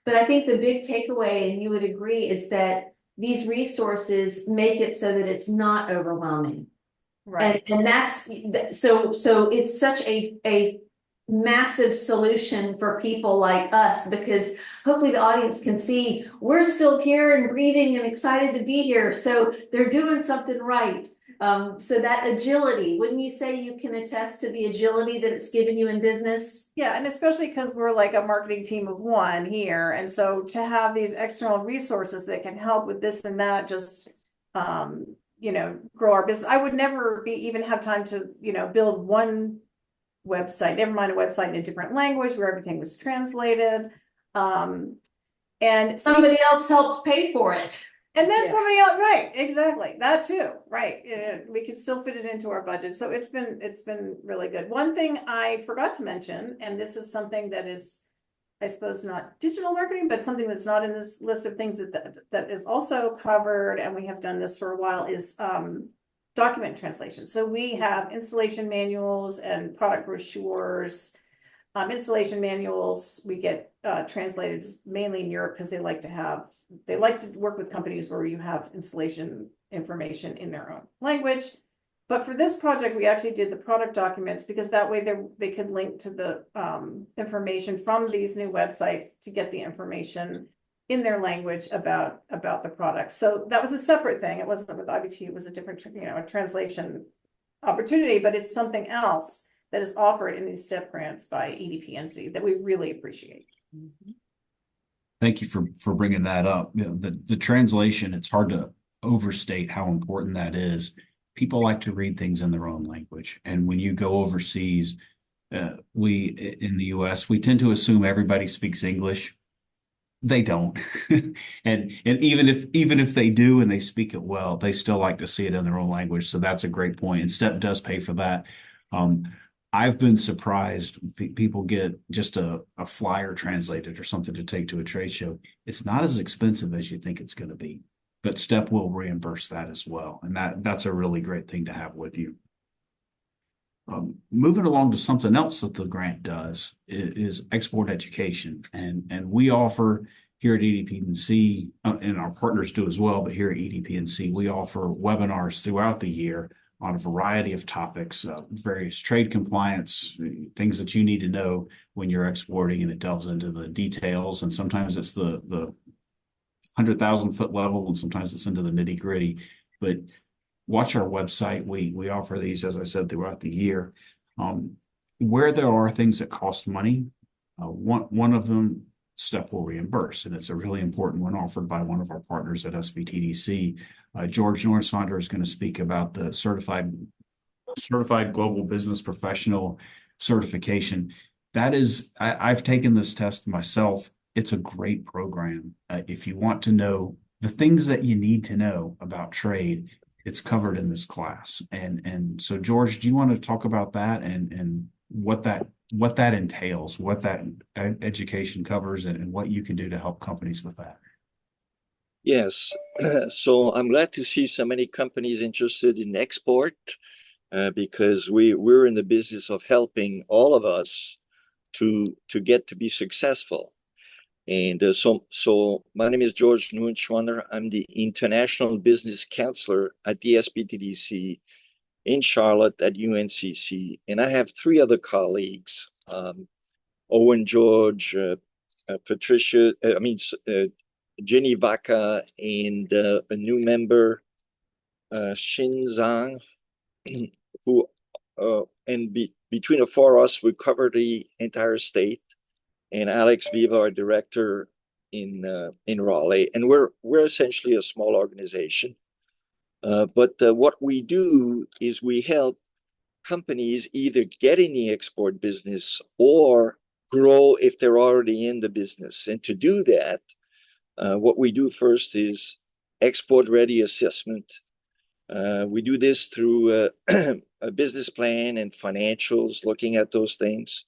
But I think the big takeaway, and you would agree, is that these resources make it so that it's not overwhelming. Right. And that's so it's such a massive solution for people like us, because hopefully the audience can see we're still here and breathing and excited to be here. So they're doing something right. So that agility, wouldn't you say you can attest to the agility that it's given you in business? Yeah, and especially because we're like a marketing team of one here. And so to have these external resources that can help with this and that, just grow our business. I would never even have time to, build one website, never mind a website in a different language where everything was translated. And somebody else helped pay for it. And then somebody else, right, exactly, that too, right. We can still fit it into our budget. So it's been really good. One thing I forgot to mention, and this is something that is, I suppose, not digital marketing, but something that's not in this list of things that is also covered, and we have done this for a while, is document translation. So we have installation manuals and product brochures. Installation manuals we get translated mainly in Europe because they like to work with companies where you have installation information in their own language. But for this project, we actually did the product documents because that way they could link to the information from these new websites to get the information in their language about the product. So that was a separate thing. It wasn't with IBT, it was a different, a translation opportunity, but it's something else that is offered in these STEP grants by EDPNC that we really appreciate. Thank you for bringing that up. The translation, it's hard to overstate how important that is. People like to read things in their own language. And when you go overseas, we in the US, we tend to assume everybody speaks English. They don't. And even if they do and they speak it well, they still like to see it in their own language. So that's a great point. And STEP does pay for that. I've been surprised people get just a flyer translated or something to take to a trade show. It's not as expensive as you think it's going to be, but STEP will reimburse that as well. And that's a really great thing to have with you. Moving along to something else that the grant does is export education. And we offer here at EDPNC, and our partners do as well, but here at EDPNC, we offer webinars throughout the year on a variety of topics, various trade compliance, things that you need to know when you're exporting, and it delves into the details. And sometimes it's the 100,000-foot level, and sometimes it's into the nitty gritty. But watch our website. We offer these, as I said, throughout the year. Where there are things that cost money, one of them, STEP will reimburse, and it's a really important one offered by one of our partners at SBTDC. George Norsonder is going to speak about the certified global business professional certification. That is, I've taken this test myself. It's a great program. If you want to know the things that you need to know about trade, it's covered in this class. And so, George, do you want to talk about that and what that entails, what that education covers, and what you can do to help companies with that? Yes, so I'm glad to see so many companies interested in export because we're in the business of helping all of us to get to be successful. And so my name is George Neuenschwander. I'm the International Business Counselor at the SBTDC in Charlotte at UNCC. And I have three other colleagues, Owen George, Patricia, Jenny Vaca, and a new member, Xin Zhang, who, between the four of us, we cover the entire state. And Alex Viva, our director in Raleigh. And we're essentially a small organization. But what we do is we help companies either get in the export business or grow if they're already in the business. And to do that, what we do first is export ready assessment. We do this through a business plan and financials, looking at those things.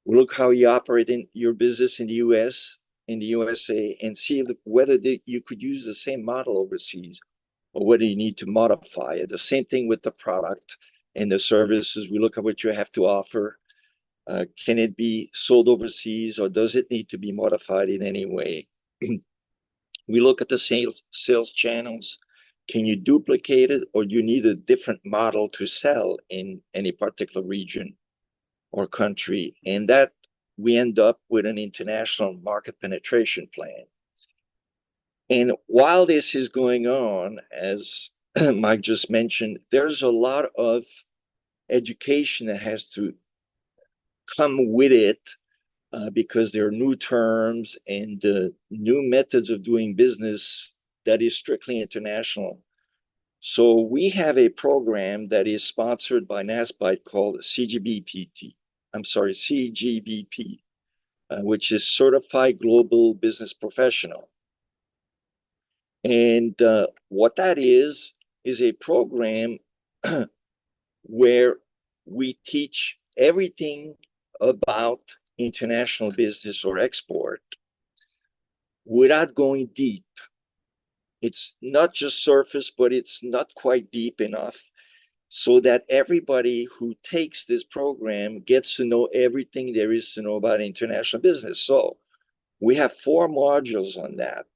We look how you operate in your business in the US, in the USA, and see whether you could use the same model overseas or whether you need to modify it. The same thing with the product and the services. We look at what you have to offer. Can it be sold overseas, or does it need to be modified in any way? We look at the sales channels. Can you duplicate it, or do you need a different model to sell in any particular region or country? And that we end up with an international market penetration plan. And while this is going on, as Mike just mentioned, there's a lot of education that has to come with it because there are new terms and new methods of doing business that is strictly international. So we have a program that is sponsored by NASBITE called CGBP, which is Certified Global Business Professional. And what that is a program where we teach everything about international business or export without going deep. It's not just surface, but it's not quite deep enough so that everybody who takes this program gets to know everything there is to know about international business. So we have 4 modules on that.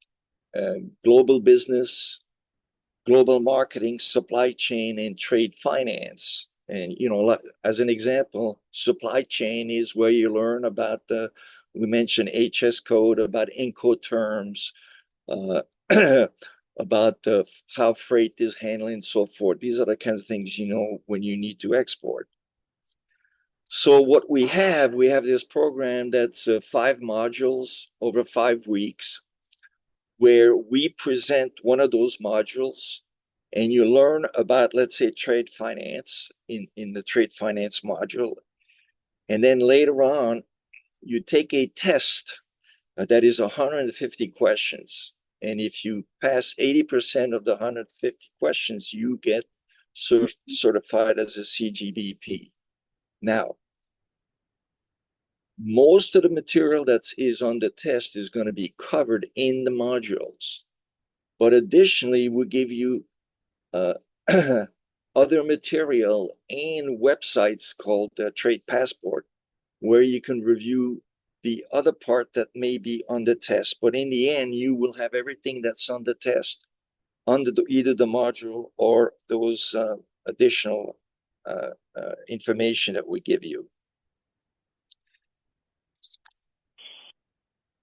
Global business, global marketing, supply chain, and trade finance. And, as an example, supply chain is where you learn about we mentioned HS code, about Incoterms, about how freight is handled and so forth. These are the kinds of things you know when you need to export. So what we have this program that's 5 modules over 5 weeks, where we present one of those modules and you learn about, let's say, trade finance in the trade finance module. And then later on, you take a test that is 150 questions. And if you pass 80% of the 150 questions, you get certified as a CGBP. Now, most of the material that is on the test is going to be covered in the modules. But additionally, we give you other material and websites called Trade Passport, where you can review the other part that may be on the test. But in the end, you will have everything that's on the test under either the module or those additional information that we give you.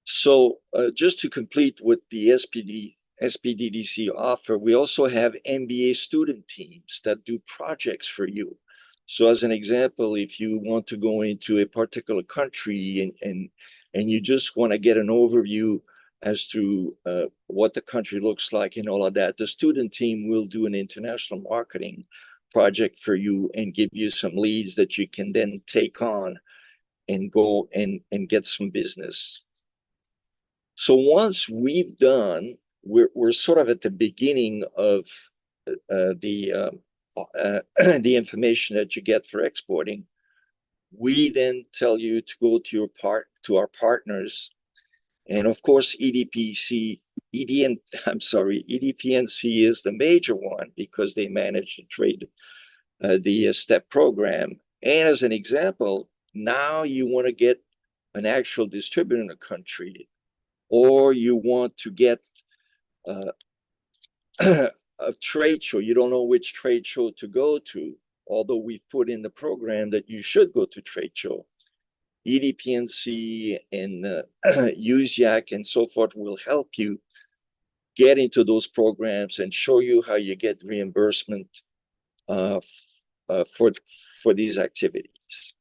So just to complete what the SPDDC offer, we also have MBA student teams that do projects for you. So as an example, if you want to go into a particular country and you just want to get an overview as to what the country looks like and all of that, the student team will do an international marketing project for you and give you some leads that you can then take on and go and get some business. So once we've done, we're sort of at the beginning of the information that you get for exporting. We then tell you to go to our partners, and of course EDPNC is the major one because they manage the trade, the STEP program. And as an example, now you want to get an actual distributor in the country, or you want to get a trade show. You don't know which trade show to go to, although we've put in the program that you should go to trade show. EDPNC and USIAC and so forth will help you get into those programs and show you how you get reimbursement for these activities.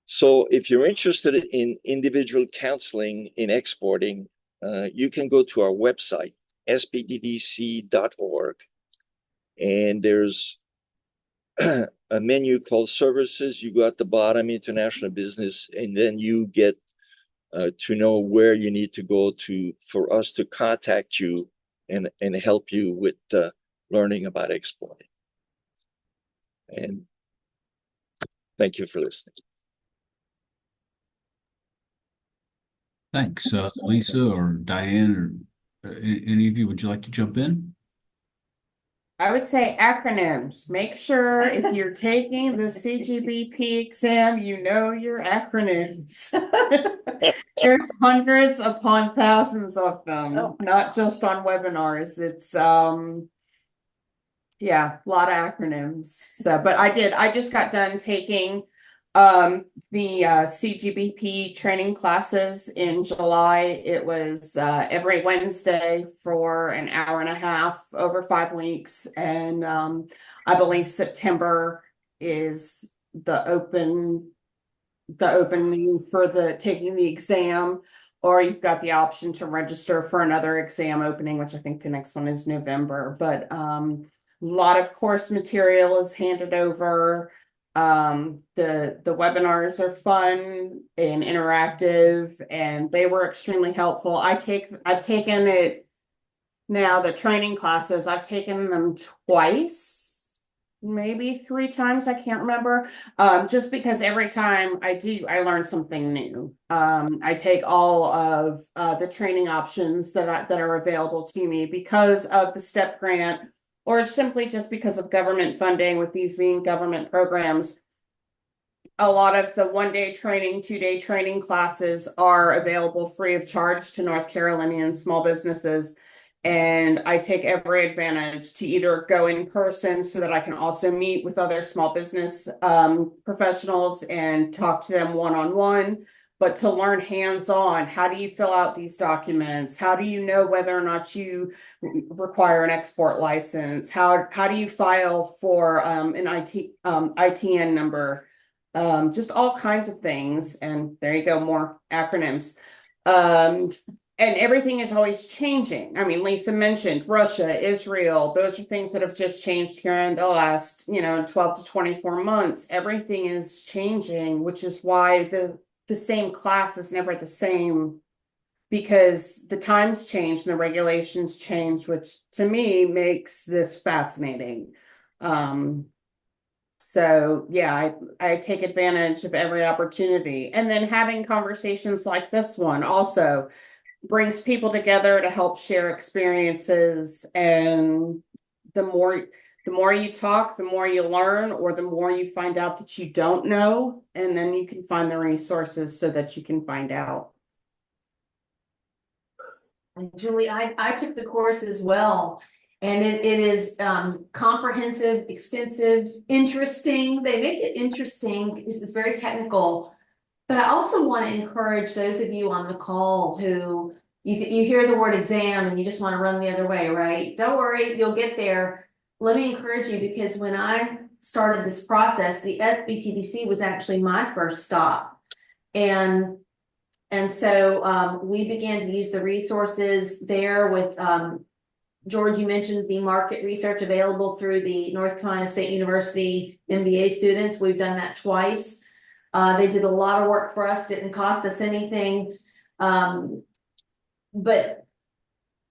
So if you're interested in individual counseling in exporting, you can go to our website, spddc.org, and there's a menu called services. You go at the bottom, international business, and then you get to know where you need to go for us to contact you and help you with learning about exporting. And thank you for listening. Thanks, Lisa or Diane, or any of you, would you like to jump in? I would say acronyms. Make sure if you're taking the CGBP exam, you know your acronyms. There's hundreds upon thousands of them, not just on webinars. It's yeah, a lot of acronyms. So, but I just got done taking the CGBP training classes in July. It was every Wednesday for an hour and a half over 5 weeks, and I believe September is the opening for the taking the exam, or you've got the option to register for another exam opening, which I think the next one is November. But a lot of course material is handed over. The webinars are fun and interactive, and they were extremely helpful. I've taken it now, the training classes, I've taken them twice, maybe 3 times, I can't remember. Just because every time I learn something new. I take all of the training options that are available to me because of the STEP grant, or simply just because of government funding, with these being government programs. A lot of the 1-day training, 2-day training classes are available free of charge to North Carolinian small businesses. And I take every advantage to either go in person so that I can also meet with other small business professionals and talk to them one-on-one, but to learn hands-on, how do you fill out these documents? How do you know whether or not you require an export license? How do you file for an ITN number? Just all kinds of things. And there you go, more acronyms. And everything is always changing. I mean, Lisa mentioned Russia, Israel, those are things that have just changed here in the last, 12 to 24 months. Everything is changing, which is why the same class is never the same, because the times change and the regulations change, which to me makes this fascinating. So yeah, I take advantage of every opportunity. And then having conversations like this one also brings people together to help share experiences. And the more you talk, the more you learn, or the more you find out that you don't know, and then you can find the resources so that you can find out. And Julie, I took the course as well, and it is comprehensive, extensive, interesting. They make it interesting because it's very technical. But I also want to encourage those of you on the call who you hear the word exam and you just want to run the other way, right? Don't worry, you'll get there. Let me encourage you, because when I started this process, the SBTDC was actually my first stop. And so we began to use the resources there with George, you mentioned the market research available through the North Carolina State University MBA students. We've done that twice. They did a lot of work for us, didn't cost us anything. But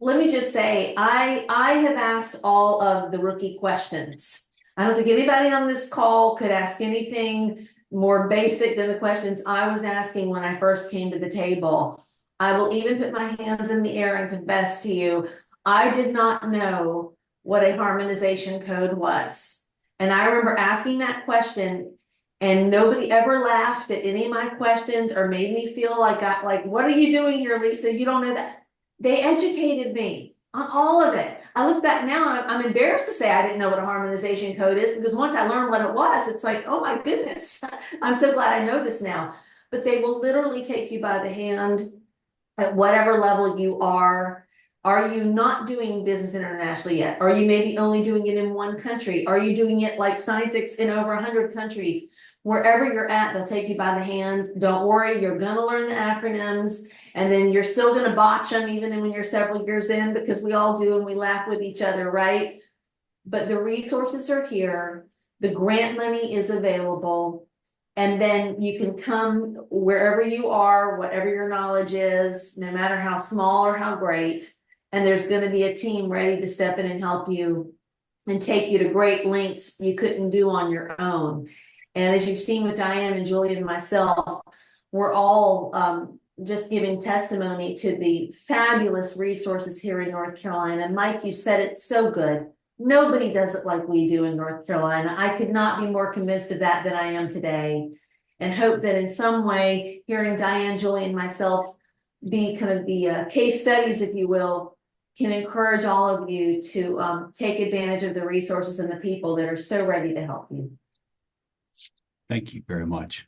let me just say, I have asked all of the rookie questions. I don't think anybody on this call could ask anything more basic than the questions I was asking when I first came to the table. I will even put my hands in the air and confess to you, I did not know what a harmonization code was. And I remember asking that question, and nobody ever laughed at any of my questions or made me feel like what are you doing here, Lisa? You don't know that. They educated me on all of it. I look back now and I'm embarrassed to say I didn't know what a harmonization code is, because once I learned what it was, it's like, oh my goodness, I'm so glad I know this now. But they will literally take you by the hand at whatever level you are. Are you not doing business internationally yet? Are you maybe only doing it in one country? Are you doing it like Scientix in over 100 countries? Wherever you're at, they'll take you by the hand. Don't worry, you're going to learn the acronyms, and then you're still going to botch them even when you're several years in, because we all do, and we laugh with each other, right? But the resources are here. The grant money is available. And then you can come wherever you are, whatever your knowledge is, no matter how small or how great. And there's going to be a team ready to step in and help you and take you to great lengths you couldn't do on your own. And as you've seen with Diane and Julie and myself, we're all just giving testimony to the fabulous resources here in North Carolina. Mike, you said it so good. Nobody does it like we do in North Carolina. I could not be more convinced of that than I am today, and hope that in some way, hearing Diane, Julie, and myself be kind of the case studies, if you will, can encourage all of you to take advantage of the resources and the people that are so ready to help you. Thank you very much.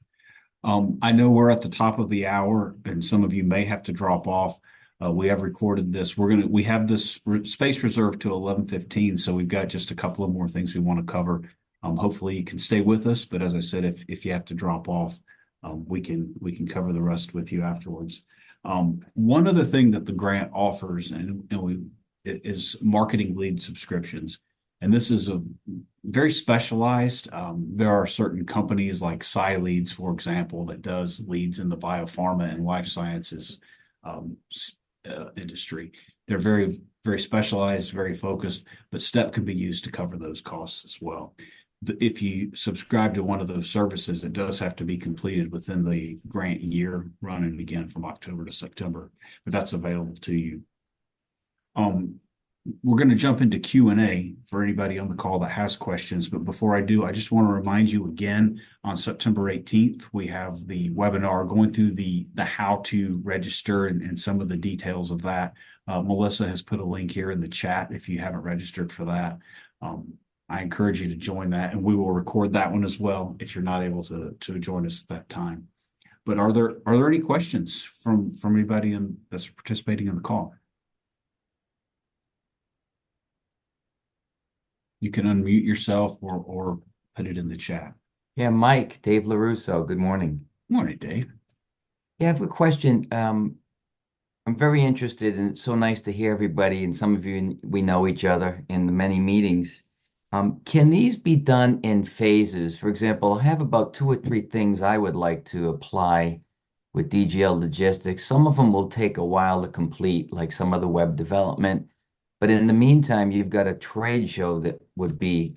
I know we're at the top of the hour, and some of you may have to drop off. We have recorded this. We have this space reserved to 11:15, so we've got just a couple of more things we want to cover. Hopefully you can stay with us, but as I said, if you have to drop off, we can cover the rest with you afterwards. One other thing that the grant offers is marketing lead subscriptions. And this is a very specialized. There are certain companies like SciLeads, for example, that does leads in the biopharma and life sciences industry. They're very, very specialized, very focused, but STEP can be used to cover those costs as well. If you subscribe to one of those services, it does have to be completed within the grant year, running again from October to September, but that's available to you. we're going to jump into Q&A for anybody on the call that has questions. But before I do, I just want to remind you again, on September 18th, we have the webinar going through the how to register and some of the details of that. Melissa has put a link here in the chat if you haven't registered for that. I encourage you to join that, and we will record that one as well if you're not able to join us at that time. But are there any questions from anybody that's participating in the call? You can unmute yourself or put it in the chat. Yeah, Mike, Dave LaRusso, good morning. Morning, Dave. Yeah, I have a question. I'm very interested, and it's so nice to hear everybody, and some of you, we know each other in the many meetings. Can these be done in phases? For example, I have about 2 or 3 things I would like to apply with DGL Logistics. Some of them will take a while to complete, like some of the web development. But in the meantime, you've got a trade show that would be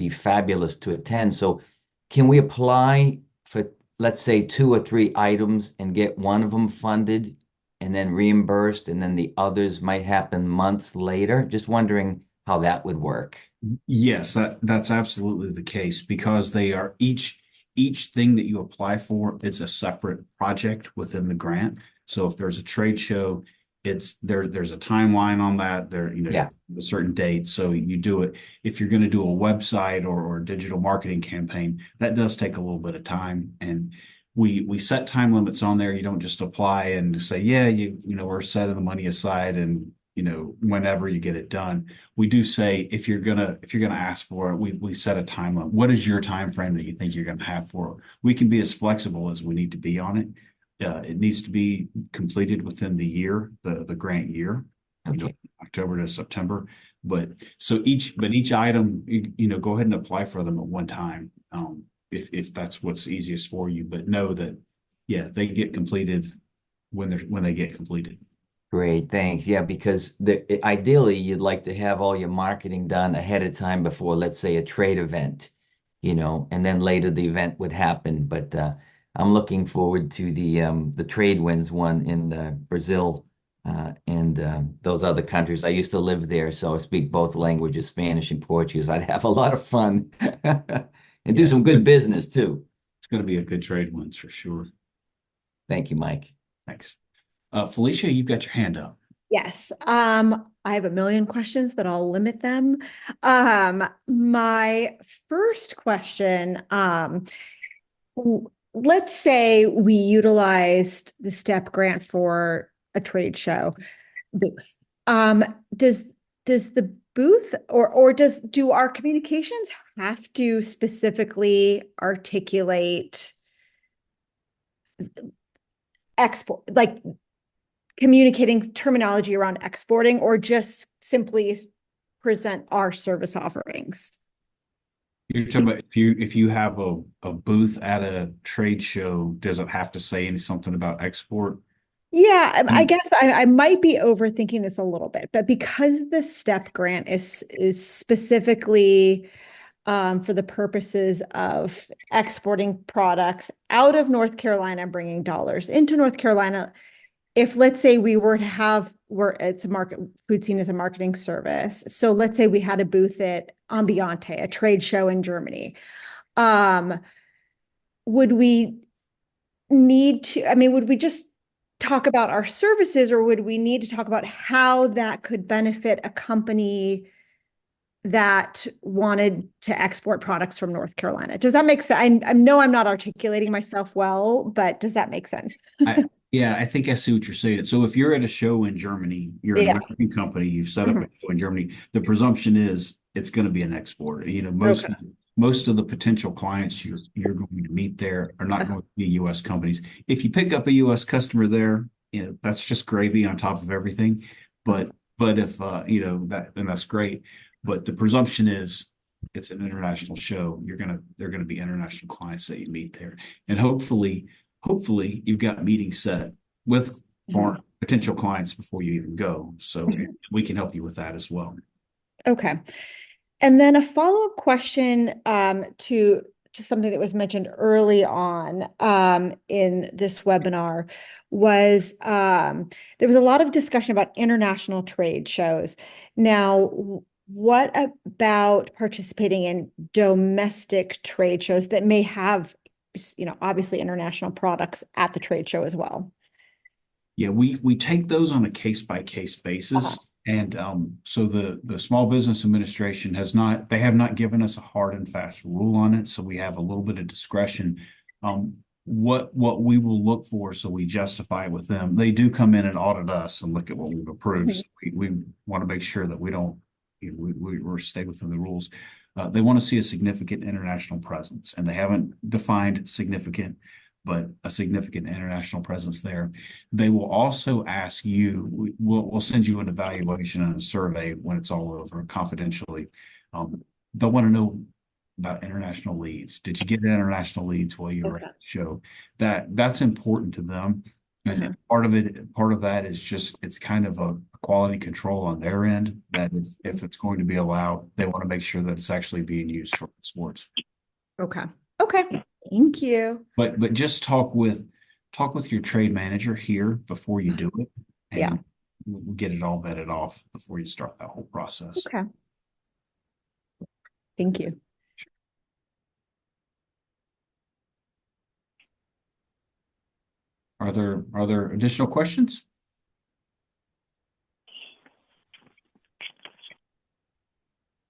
fabulous to attend. So can we apply for, let's say, 2 or 3 items and get one of them funded and then reimbursed, and then the others might happen months later? Just wondering how that would work. Yes, that's absolutely the case, because they are each thing that you apply for is a separate project within the grant. So if there's a trade show, there's a timeline on that. Yeah. A certain date. So you do it. If you're going to do a website or a digital marketing campaign, that does take a little bit of time. And we set time limits on there. You don't just apply and say, yeah, we're setting the money aside and whenever you get it done. We do say if you're gonna ask for it, we set a time limit. What is your time frame that you think you're gonna have for it? We can be as flexible as we need to be on it. It needs to be completed within the year, the grant year, Okay. October to September. But each item, go ahead and apply for them at one time, if that's what's easiest for you. But know that, yeah, they get completed when they get completed. Great, thanks. Yeah, because ideally you'd like to have all your marketing done ahead of time before, let's say, a trade event, and then later the event would happen. But I'm looking forward to the trade winds one in Brazil and those other countries. I used to live there, so I speak both languages, Spanish and Portuguese. I'd have a lot of fun and do some good business too. It's going to be a good trade winds for sure. Thank you, Mike. Thanks. Felicia, you've got your hand up. Yes. I have a million questions, but I'll limit them. My first question, let's say we utilized the STEP grant for a trade show booth. Does the booth or do our communications have to specifically articulate export, like communicating terminology around exporting, or just simply present our service offerings? You're talking about if you have a booth at a trade show, does it have to say something about export? Yeah, I guess I might be overthinking this a little bit, but because the STEP grant is specifically for the purposes of exporting products out of North Carolina and bringing dollars into North Carolina. If, let's say, we were to have, it's a market, food scene is a marketing service. So let's say we had a booth at Ambiente, a trade show in Germany. Would we just talk about our services, or would we need to talk about how that could benefit a company that wanted to export products from North Carolina? Does that make sense? I know I'm not articulating myself well, but does that make sense? Yeah, I think I see what you're saying. So if you're at a show in Germany, you're an American company, you've set up a show in Germany, the presumption is it's going to be an export. Most of the potential clients you're going to meet there are not going to be U.S. companies. If you pick up a U.S. customer there, that's just gravy on top of everything. But if and that's great. But the presumption is it's an international show. They're gonna be international clients that you meet there, and hopefully you've got meetings set with foreign potential clients before you even go. So we can help you with that as well. Okay. And then a follow-up question to to something that was mentioned early on in this webinar was there was a lot of discussion about international trade shows. Now, what about participating in domestic trade shows that may have, obviously international products at the trade show as well? Yeah, we take those on a case-by-case basis. And so the Small Business Administration they have not given us a hard and fast rule on it, so we have a little bit of discretion. What we will look for, so we justify it with them. They do come in and audit us and look at what we've approved. So we want to make sure that we don't we stay within the rules. They want to see a significant international presence, and they haven't defined significant, but a significant international presence there. They will also ask you, we'll send you an evaluation and a survey when it's all over, confidentially. They'll want to know about international leads. Did you get international leads while you were at the show? That's important to them. And part of that is just, it's kind of a quality control on their end, that if it's going to be allowed, they want to make sure that it's actually being used for sports. Okay. Thank you. But just talk with your trade manager here before you do it. And we'll get it all vetted off before you start that whole process. Okay. Thank you. Are there additional questions?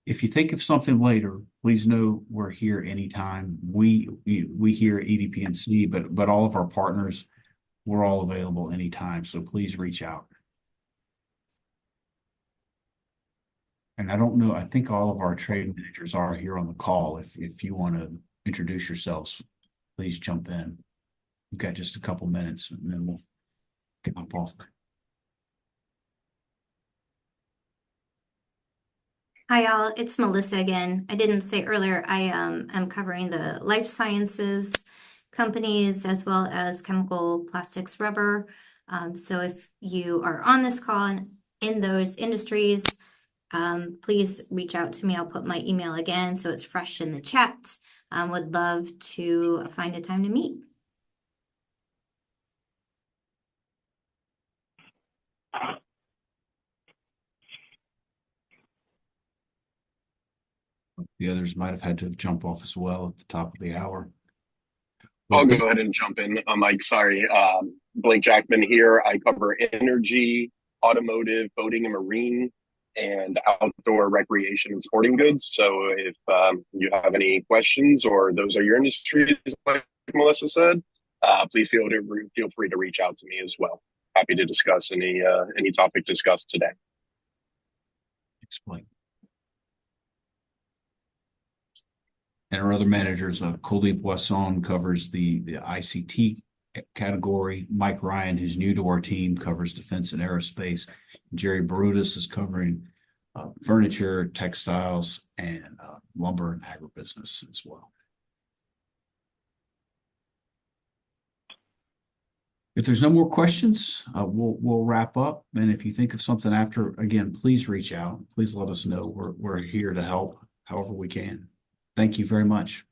If you think of something later, please know we're here anytime. We here at EDPNC, but all of our partners, we're all available anytime. So please reach out. And I don't know, I think all of our trade managers are here on the call. If you want to introduce yourselves, please jump in. We've got just a couple minutes and then we'll get off. Hi, all. It's Melissa again. I didn't say earlier, I am covering the life sciences companies as well as chemical, plastics, rubber. So if you are on this call and in those industries, please reach out to me. I'll put my email again so it's fresh in the chat. Would love to find a time to meet. The others might have had to jump off as well at the top of the hour. I'll go ahead and jump in. Mike, sorry. Blake Jackman here. I cover energy, automotive, boating and marine, and outdoor recreation and sporting goods. So if you have any questions or those are your industries, like Melissa said, please feel free to reach out to me as well. Happy to discuss any topic discussed today. Explain. And our other managers, Colby Boisson covers the ICT category. Mike Ryan, who's new to our team, covers defense and aerospace. Jerry Barutis is covering furniture, textiles, and lumber and agribusiness as well. If there's no more questions, we'll wrap up. And if you think of something after, again, please reach out. Please let us know. We're here to help however we can. Thank you very much.